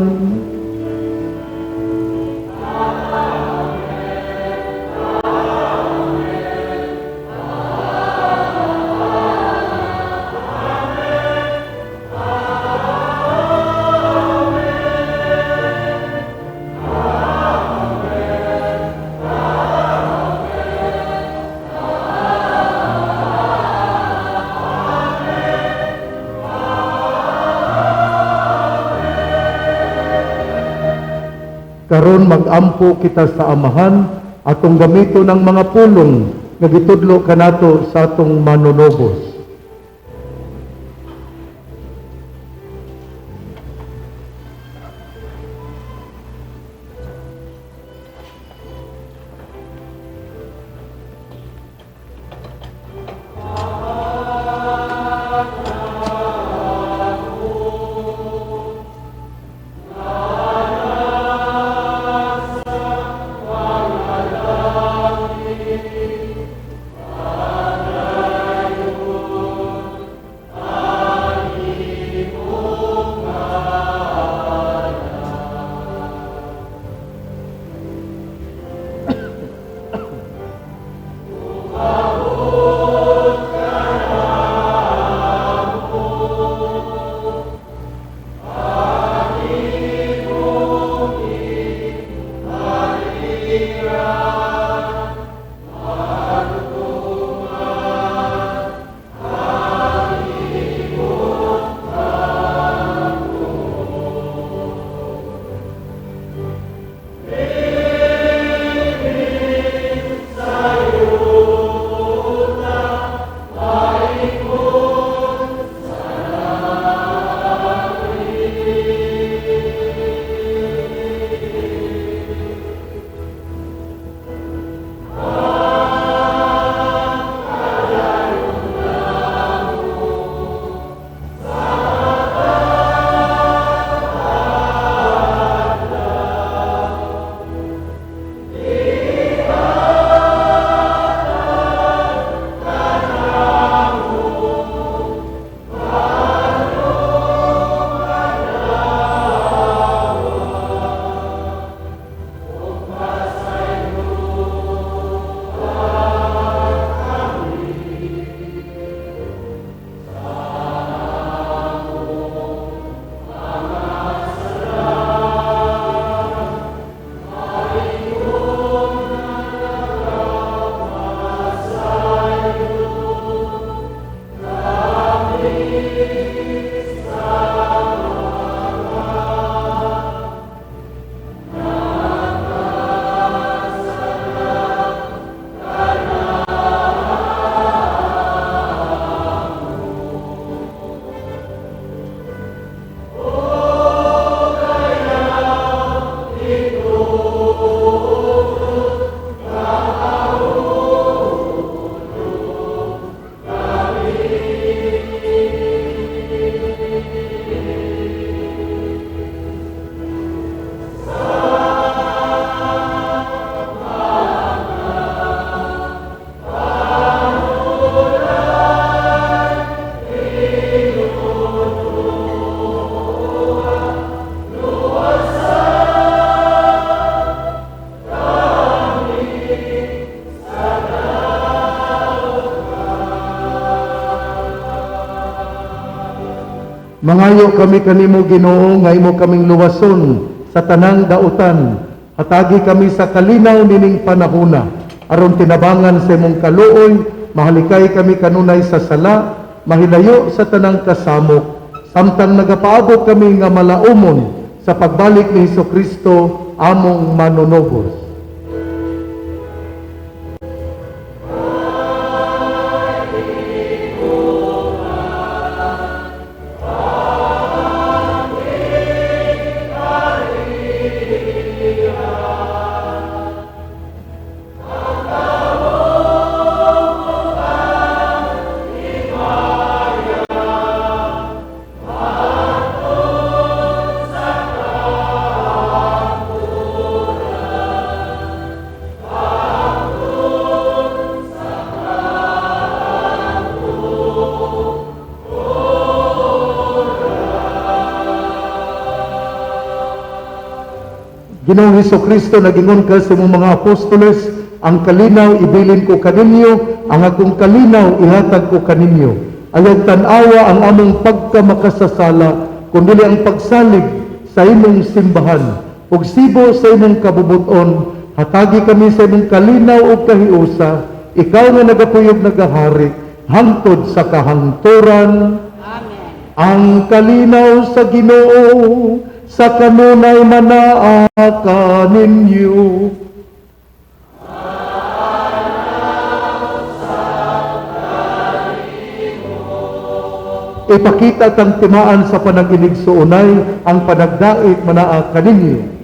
Karon mag-ampo kita sa Amahan atong gamito ng mga pulong nga gitudlo kanato sa atong manunobos. Mangayo kami kanimo Ginoo nga imo kaming luwason sa tanang dautan. Hatagi kami sa kalinaw nining panahona aron tinabangan sa imong kaluoy, mahalikay kami kanunay sa sala, mahilayo sa tanang kasamok, samtang nagapaabot kami nga malaumon sa pagbalik ni Hesukristo among manunubos. Ginoong Hesukristo, nagingon ka sa imong mga apostoles, ang kalinaw ibilin ko kaninyo, ang akong kalinaw ihatag ko kaninyo. Ayaw tanawa ang among pagkamakasasala, kundi ang pagsalig sa imong simbahan. Ug sibo sa imong kabubuton, hatagi kami sa imong kalinaw ug kahiusa, ikaw nga nagapuyog nagahari, hangtod sa kahangturan. Amen. Ang kalinaw sa Ginoo sa kanunay manaa kaninyo. Ipakita kang timaan sa panaginig suunay ang panagdait manaa kaninyo.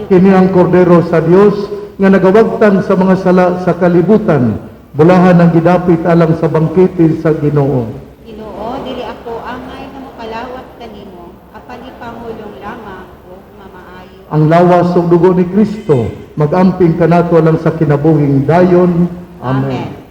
Kini ang kordero sa Dios nga nagawagtan sa mga sala sa kalibutan, bulahan ang gidapit alang sa bangkete sa Ginoo. Ginoo, dili ako angay na makalawat kanimo, apali pangulong lamang o mamaayo. Ang lawas ug dugo ni Kristo magamping kanato alang sa kinabuhing dayon. Amen.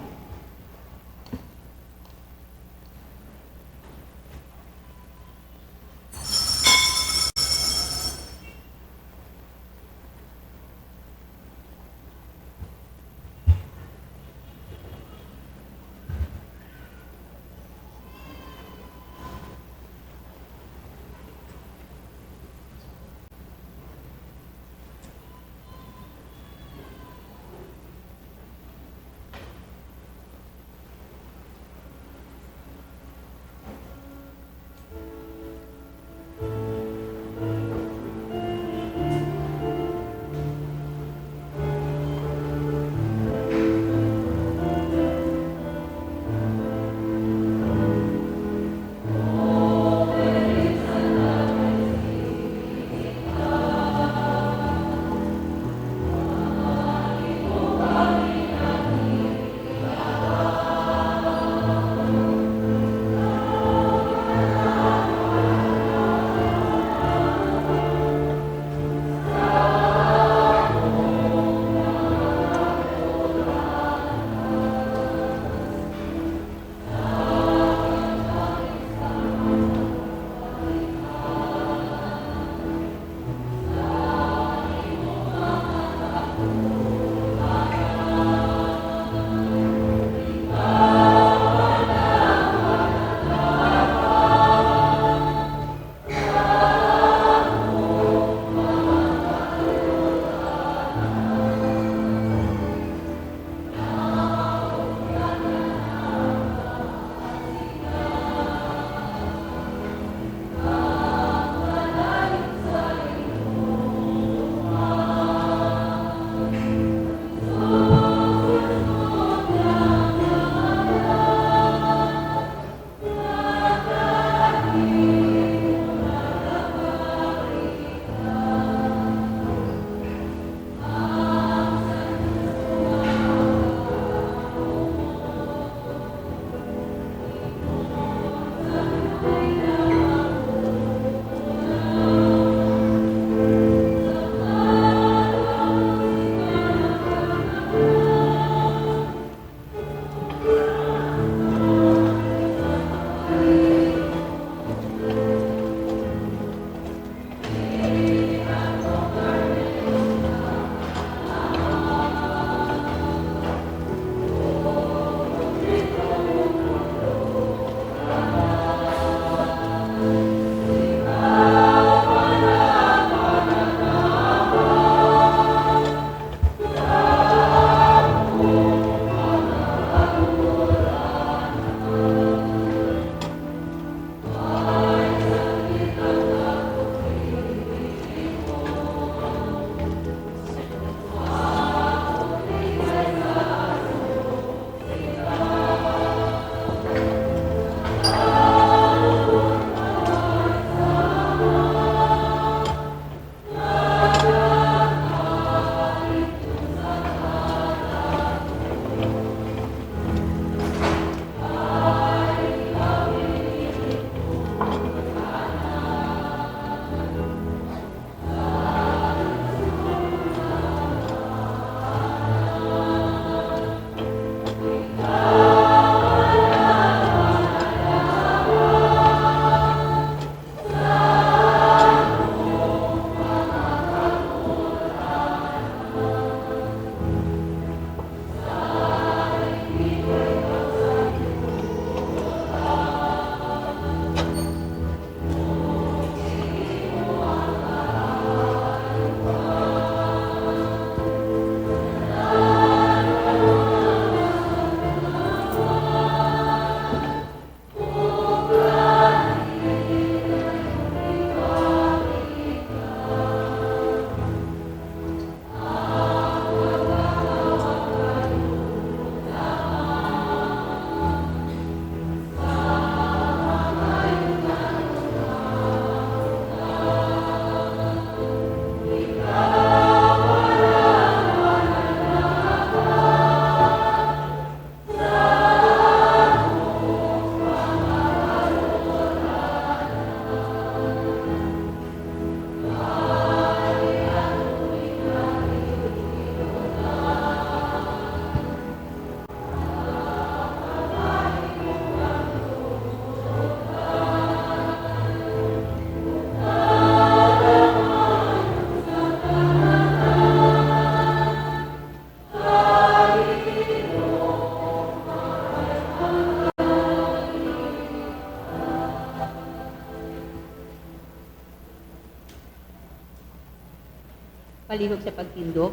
Palihog sa pagtindog.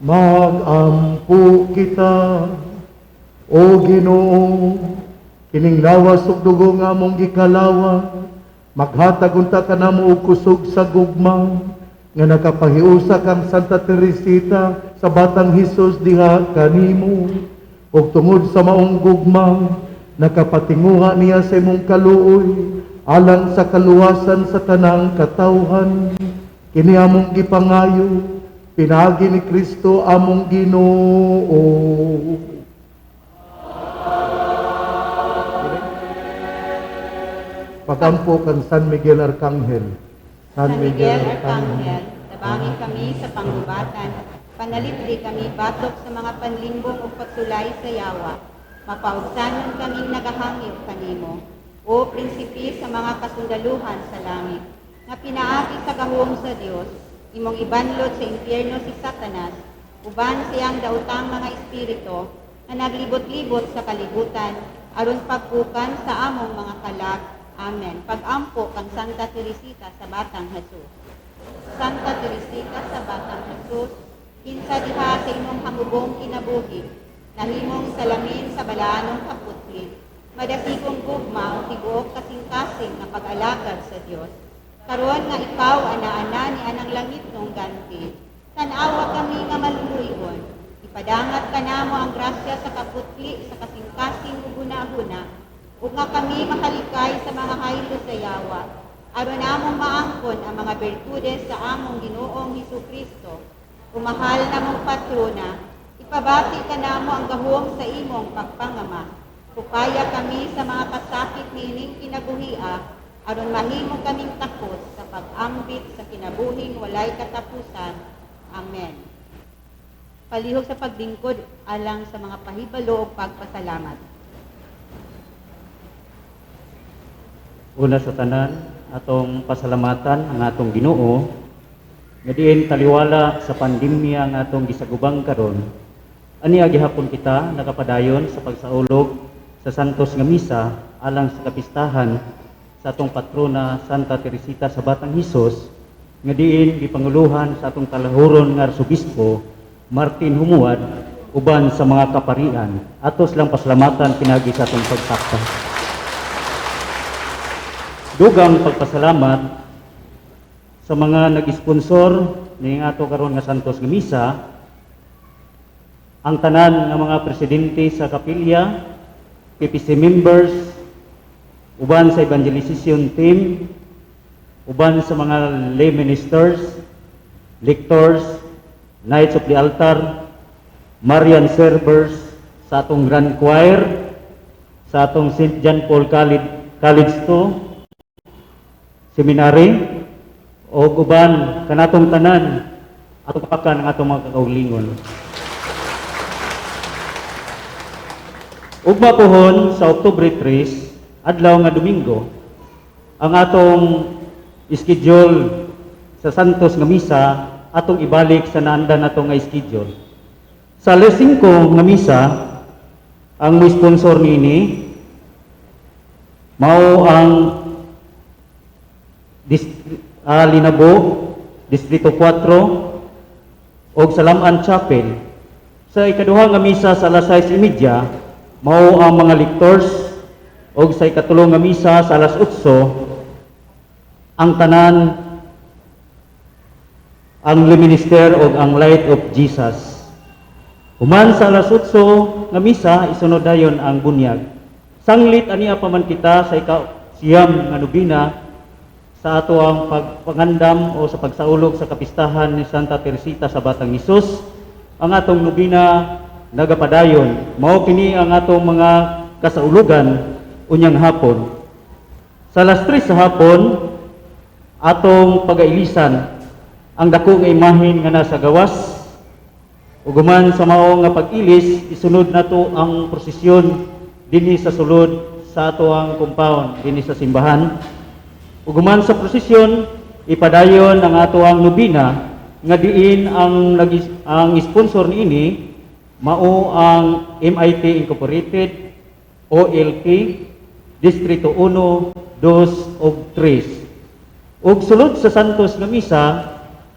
Magampo kita, O Ginoo, kining lawas ug dugo nga among gikalawa, maghatag unta kanamo og kusog sa gugma, nga nakapahiusa kang Santa Teresita sa Batang Hesus diha kanimo, ug tungod sa maong gugma, nakapatinguha niya sa imong kaluoy, alang sa kaluwasan sa tanang katawhan, kini among gipangayo, pinagi ni Kristo among Ginoo. Pagampo kang San Miguel Arcangel. San Miguel Arcangel, tabangin kami sa panggubatan, panalipdi kami batok sa mga panlimbong o pagsulay sa yawa, mapaugsanon kaming nagahangyo kanimo, o prinsipi sa mga kasundaluhan sa langit, nga pinaagi sa gahom sa Dios, imong ibanlod sa impyerno si Satanas, uban siyang dautang mga espiritu, na naglibot-libot sa kalibutan, aron pagpukan sa among mga kalag. Amen. Pag-ampo kang Santa Teresita sa Batang Hesus. Santa Teresita sa Batang Hesus, kinsa diha sa imong hamubong kinabuhi, nahimong salamin sa balaanong kaputli, madasigong gugma o tibuok kasing-kasing na pag-alagad sa Dios. Karon nga ikaw ana-ana ni anang langit nung ganti, tanawa kami nga maluluyon, ipadangat ka namo ang grasya sa kaputli sa kasing-kasing uguna-huna, ug nga kami makalikay sa mga haylo sa yawa, aron namong maangkon ang mga bertudes sa among Ginoong Hesukristo. Umahal namong patrona, ipabati ka namo ang gahom sa imong pagpangama. Kupaya kami sa mga kasakit niining kinabuhia, aron mahimo kaming takot sa pag-ambit sa kinabuhing walay katapusan. Amen. Palihog sa pagdingkod alang sa mga pahibalo o pagpasalamat. Una sa tanan, atong pasalamatan ang atong Ginoo, nga diin taliwala sa pandemya nga atong gisagubang karon. Aniya gihapon kita nakapadayon sa pagsaulog sa santos nga misa alang sa kapistahan sa atong patrona Santa Teresita sa Batang Hesus, nga diin gipanguluhan sa atong kalahuron nga Arsobispo Martin Humuad uban sa mga kaparian. Atos lang pasalamatan pinagi sa atong pagtakta. Dugang pagpasalamat sa mga nag-sponsor ni ato karon nga santos nga misa, ang tanan nga mga presidente sa kapilya, PPC members, uban sa evangelization team, uban sa mga lay ministers, lectors, knights of the altar, Marian servers, sa atong grand choir, sa atong St. John Paul College 2, seminary, o uban kanatong tanan atong kapakan ng atong mga kakaulingon. Ugma pohon sa Oktubre 3, adlaw nga Domingo, ang atong schedule sa santos nga misa atong ibalik sa naandan nato nga schedule. Sa alas 5 nga misa, ang may sponsor nini mao ang Linabo, Distrito 4, og Salaman Chapel. Sa ikaduha nga misa sa alas 6:30, mao ang mga lectors, og sa ikatulong nga misa sa alas 8, ang tanan, ang Minister og ang Light of Jesus. Human sa alas 8 nga misa, isunod dayon ang bunyag. Sanglit aniya pa man kita sa siyam nga nobina sa ato ang pagpangandam o sa pagsaulog sa kapistahan ni Santa Teresita sa Batang Hesus. Ang atong nobina nagapadayon, mao kini ang atong mga kasaulugan unyang hapon. Sa alas 3 sa hapon, atong pagailisan ang dako nga imahen nga nasa gawas. Uguman sa mao nga pag-ilis, isunod nato ang prosesyon dinhi sa sulod sa ato ang compound dinhi sa simbahan. Uguman sa prosesyon, ipadayon ang ato ang nobina nga diin ang sponsor niini mao ang MIT Incorporated, OLP, Distrito 1, 2 ug 3. Ug sulod sa santos nga misa,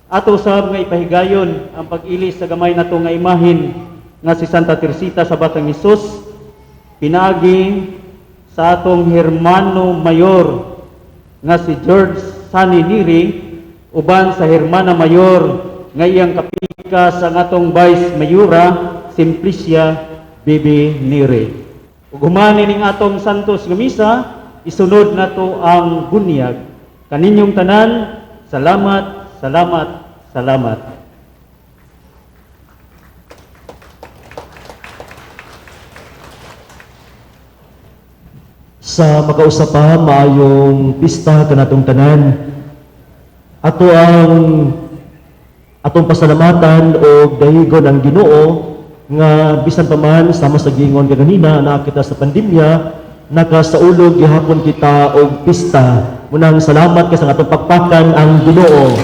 ato sa mga ipahigayon ang pag-ilis sa gamay nato nga imahin nga si Santa Teresita sa Batang Hesus, pinaagi sa atong Hermano Mayor nga si George Sani Neri, uban sa Hermana Mayor nga iyang kapika sa atong Vice Mayora Simplicia Bibi Neri. Ug human ning atong santos nga misa, isunod nato ang bunyag. Kaninyong tanan, salamat, salamat, salamat. Sa makausapa, maayong pista kanatong tanan. Ato ang atong pasalamatan o dahigon ang Ginoo nga bisan pa man sama sa gingon kaganina na kita sa pandemya, nakasaulog gihapon kita og pista. Munang salamat kasi nga atong pakpakan ang Ginoo.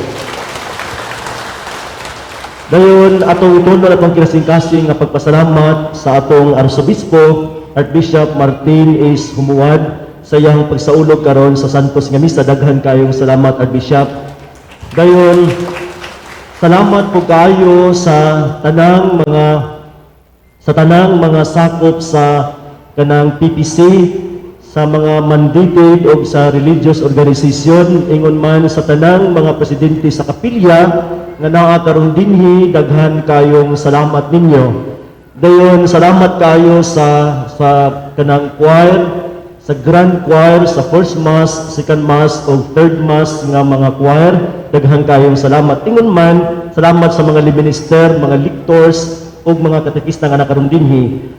Dayon atong itundo atong kinasing-kasing nga pagpasalamat sa atong Arsobispo Archbishop Martin Is Humuad sa iyang pagsaulog karon sa Santos nga misa. Daghan kayong salamat, Archbishop. Dayon salamat po kayo sa tanang mga sakop sa kanang PPC, sa mga mandated o sa religious organization, ingon man sa tanang mga presidente sa kapilya nga naa karon dinhi, daghan kayong salamat ninyo. Dayon salamat kayo sa kanang choir, sa grand choir, sa first mass, second mass o third mass nga mga choir, daghan kayong salamat. Ingon man salamat sa mga minister, mga lictors o mga katekista nga nakaron dinhi.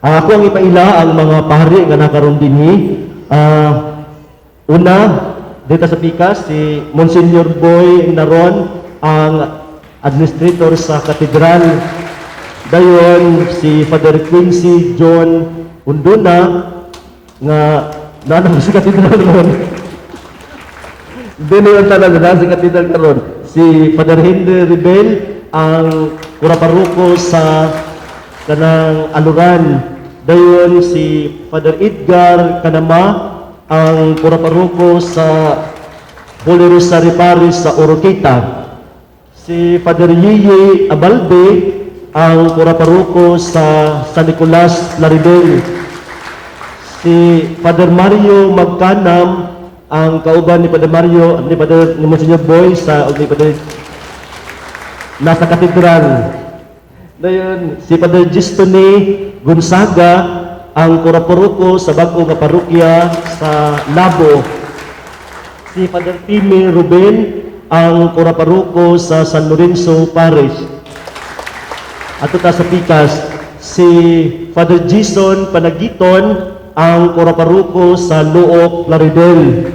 Ako ang ipaila ang mga pari nga nakaroon dinhi. Una, dito sa Pikas, si Monsignor Boy Naron, ang administrator sa katedral. Dayon, si Father Quincy John Unduna, nga nanang sa katedral ron. Dino yung tanan na sa katedral karon. Si Father Henry Rebel, ang kuraparuko sa kanang Aluran. Dayon si Father Edgar Kanama, ang kuraparuko sa Holy Rosary Parish sa Oroqueta. Si Father Yiyi Abalde, ang kuraparuko sa San Nicolas Laridel. Si Father Mario Magkanam, ang kauban ni Father Mario, ni Monsignor Boy sa ni Father nasa katedral. Dayon si Father Gistoni Gonzaga, ang kuraparuko sa bago nga parokya sa Labo. Si Father Timmy Ruben, ang kuraparuko sa San Lorenzo Parish. Ato ta sa Pikas, si Father Jason Panagiton, ang kuraparuko sa Luok Laridel.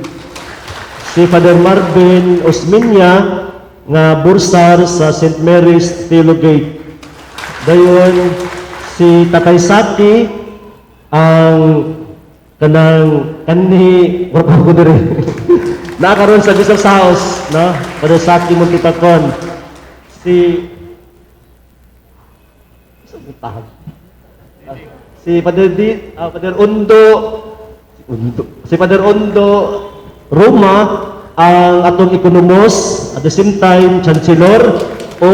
Si Father Marvin Osmeña, nga bursar sa St. Mary's Theologate. Dayon si Tatay Sati, ang kanhi kuraparuko diri. Nakaroon sa Bishop's House, no? Father Sati Montipacon. Si Father Ondo Roma, ang atong ekonomos, at the same time Chancellor, o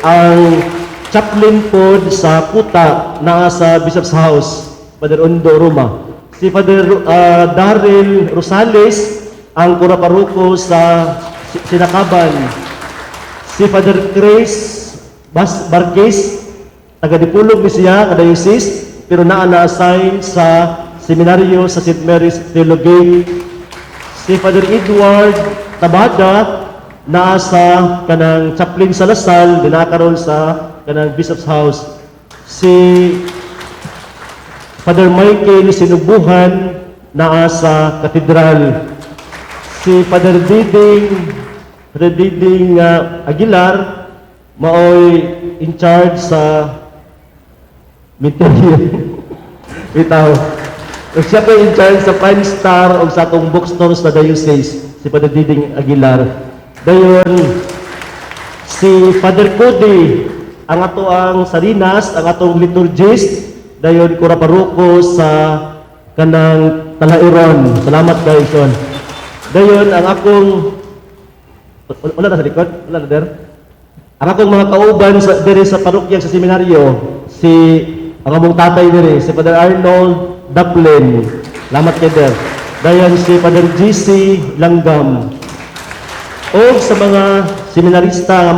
ang chaplain pod sa Kuta na sa Bishop's House, Father Ondo Roma. Si Father Daryl Rosales, ang kuraparuko sa Sinakaban. Si Father Chris Barquez, taga-Dipulog ni siya, ka-diocese, pero na-assign sa seminaryo sa St. Mary's Theologate. Si Father Edward Tabada, nasa kanang chaplain sa Lasal, dinakaroon sa kanang Bishop's House. Si Father Michael Sinubuhan, nasa katedral. Si Father Diding Aguilar, maoy in charge sa material. Bitaw. Siya ko in charge sa 5-star o sa atong bookstore sa diocese, si Father Diding Aguilar. Dayon, si Father Cody, ang ato ang Salinas, ang atong liturgist. Dayon, kuraparuko sa kanang Talairon. Salamat kayo, Son. Dayon ang akong wala na sa likod, wala na der. Ang akong mga kauban sa diri sa parokya sa seminaryo, ang among tatay diri, si Father Arnold Daplin. Salamat kay der. Dayon si Father GC Langgam. O sa mga seminarista,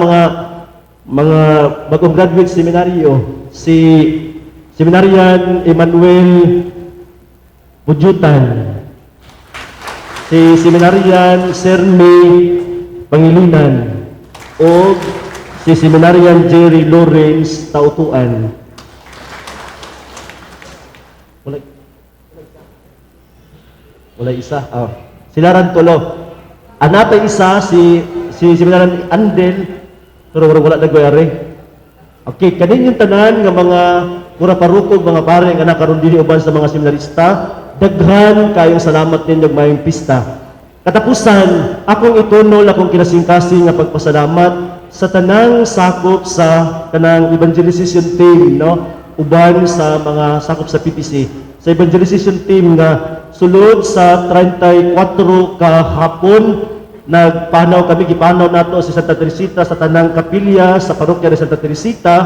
mga bagong graduate seminaryo, si Seminarian Emmanuel Pujutan, si Seminarian Sermi Pangilinan, o si Seminarian Jerry Lawrence Tautuan. Wala isa. Sila ran tulo. Anatay isa si Seminarian Andel, pero wala nagwayari. Okay, kanin yung tanan nga mga pura parukog, mga pare nga nakaroon dili uban sa mga seminarista, daghan kayong salamat ninyo mayong pista. Katapusan, akong itunol akong kinasingkasing nga pagpasalamat sa tanang sakop sa kanang evangelization team, no? Uban sa mga sakop sa PPC. Sa evangelization team nga sulod sa 34 ka hapon nagpanaw kami, gipanaw nato si Santa Teresita sa tanang kapilya sa parokya ni Santa Teresita,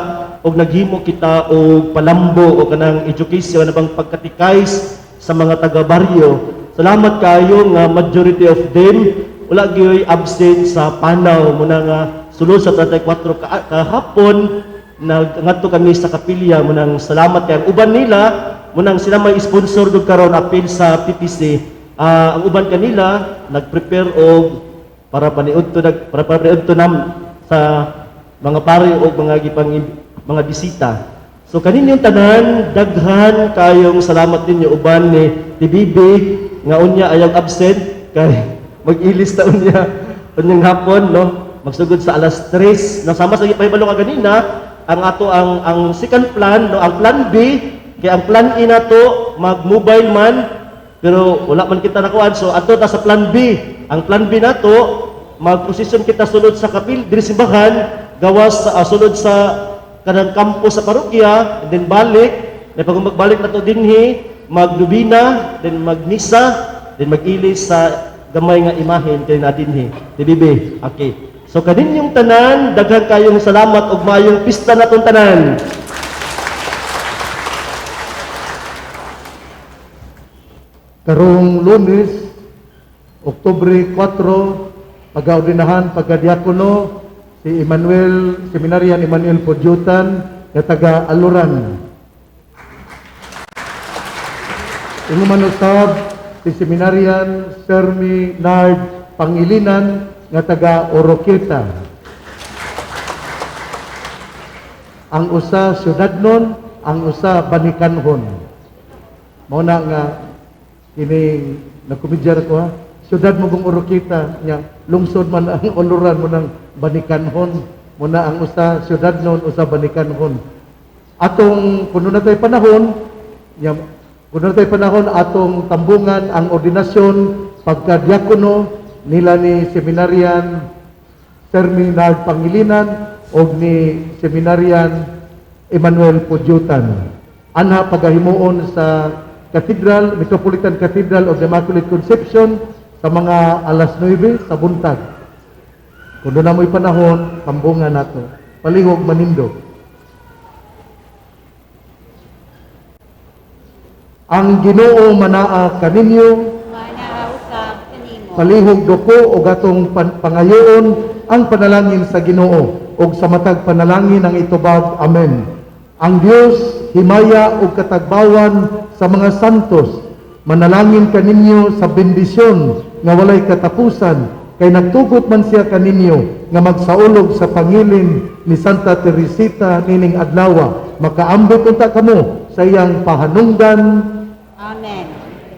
og naghimo kita og palambo o kanang education na bang pagkatikais sa mga taga-baryo. Salamat kayo nga majority of them wala gyoy absent sa panaw muna nga sulod sa 34 kahapon ngadto kami sa kapilya munang salamat kay uban nila munang sila may sponsor dug karon apil sa PPC. Ang uban kanila nag-prepare og para paniudto nam sa mga pare o mga bisita. So kaninyong tanan, daghan kayong salamat ninyo uban ni TBB nga unya ayang absent kay mag-ilis ta unyang hapon, no? Magsugod sa alas 3. Nasama sa ipahibalo ka ganina, ang second plan, no, ang plan B, kay ang plan A nato mag-mobile man pero wala man kita nakuan. So adto ta sa plan B. Ang plan B nato mag-posisyon kita sulod sa kapil diri simbahan gawas sa sulod sa kanang kampo sa parokya, and then balik, na pag magbalik na to dinhi, magdubina, then magmisa, then mag-ilis sa gamay nga imahen kay na dinhi. TBB. Okay. So kaninyong tanan, daghan kayong salamat ug maayong pista natong tanan. Karong Lunes, Oktubre 4, pag-audinahan, pagkadiakono, si Seminarian Emmanuel Pujutan, na taga Aluran. Inuman usab, si Seminarian Sermi Nard Pangilinan, na taga Oroqueta. Ang usa Syudadnon, ang usa Banikanhon. Muna nga, ini nagkumidyar ko ha, syudad mo kong Oroqueta, niya, lungsod man ang uluran mo ng Banikanhon, muna ang usa syudad nun, usa Banikanhon. Atong kuno na tayo panahon, niya, kuno na tayo panahon, atong tambungan ang ordinasyon, pagka-diakono, nila ni Seminarian Terminal Pangilinan o ni Seminarian Emmanuel Pujutan. Anha pagahimuon sa Cathedral, Metropolitan Cathedral of the Immaculate Conception sa mga alas 9 sa buntag. Kung doon na mo'y panahon, tambungan nato. Palihog manindo. Ang Ginoo manaa kaninyo, Manausap kanimo. palihog doko o gatong pangayoon ang panalangin sa Ginoo o sa matag panalangin ang itubag. Amen. Ang Dios himaya o katagbawan sa mga santos, manalangin kaninyo sa bendisyon nga walay katapusan, kay nagtugot man siya kaninyo nga magsaulog sa pangilin ni Santa Teresita nining adlaw, makaambot unta kamo sa iyang pahanungdan. Amen.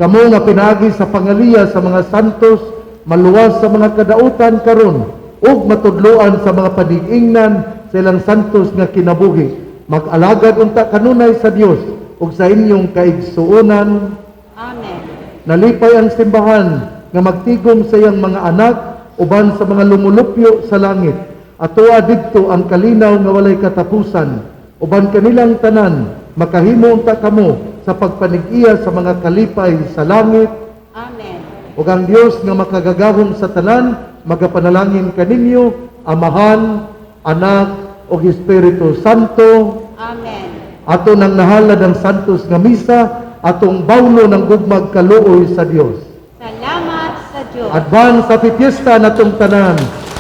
Kamo nga pinagi sa pangaliya sa mga santos, maluwas sa mga kadautan karon, ug matudloan sa mga panig-ingnan sa ilang santos nga kinabuhi. Mag-alagad unta kanunay sa Dios ug sa inyong kaigsuonan. Amen. Nalipay ang simbahan nga magtigom sa iyang mga anak uban sa mga lumulupyo sa langit. Atoa didto ang kalinaw nga walay katapusan. Uban kanilang tanan, makahimo unta kamo sa pagpanig-iya sa mga kalipay sa langit. Amen. ug ang Dios nga makagagahom sa tanan magapanalangin kaninyo, Amahan, Anak ug Espiritu Santo. Amen. Ato nang nahalad ang santos nga misa, atong bawlo ng gugmag kaluoy sa Dios. Salamat sa Diyos. Advance sa fiesta natong tanan.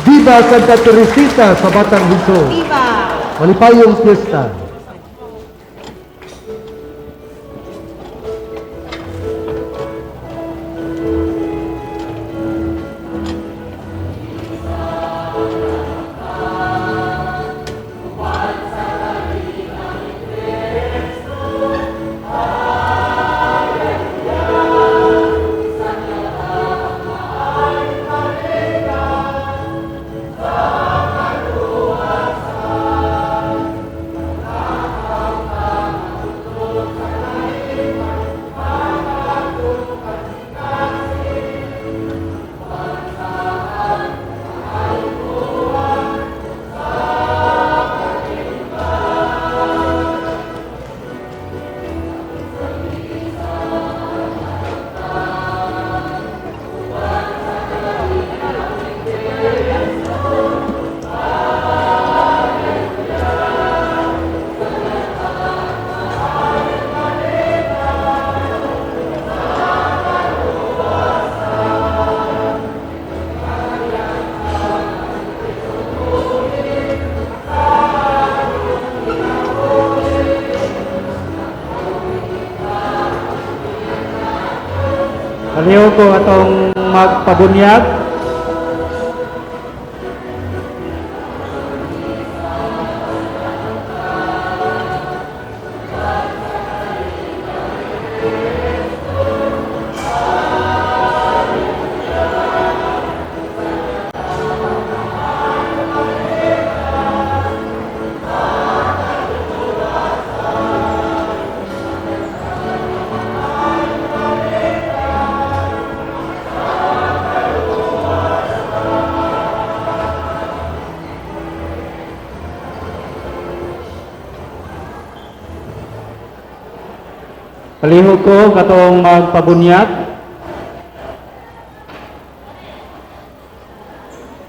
Viva Santa Teresita sa Batang Hesus. Viva! Malipayong fiesta. Aliw ko atong magpabunyag. Palihog ko katong magpabunyag.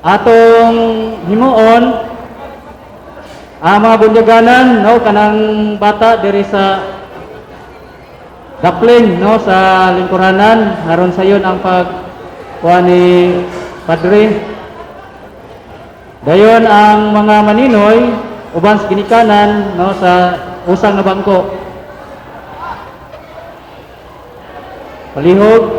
Atong himuon mga bunyaganan no kanang bata diri sa Dapling no sa lingkuranan aron sayon ang pagkuha ni Padre. Dayon ang mga maninoy uban sa ginikanan no sa usang na bangko. Palihog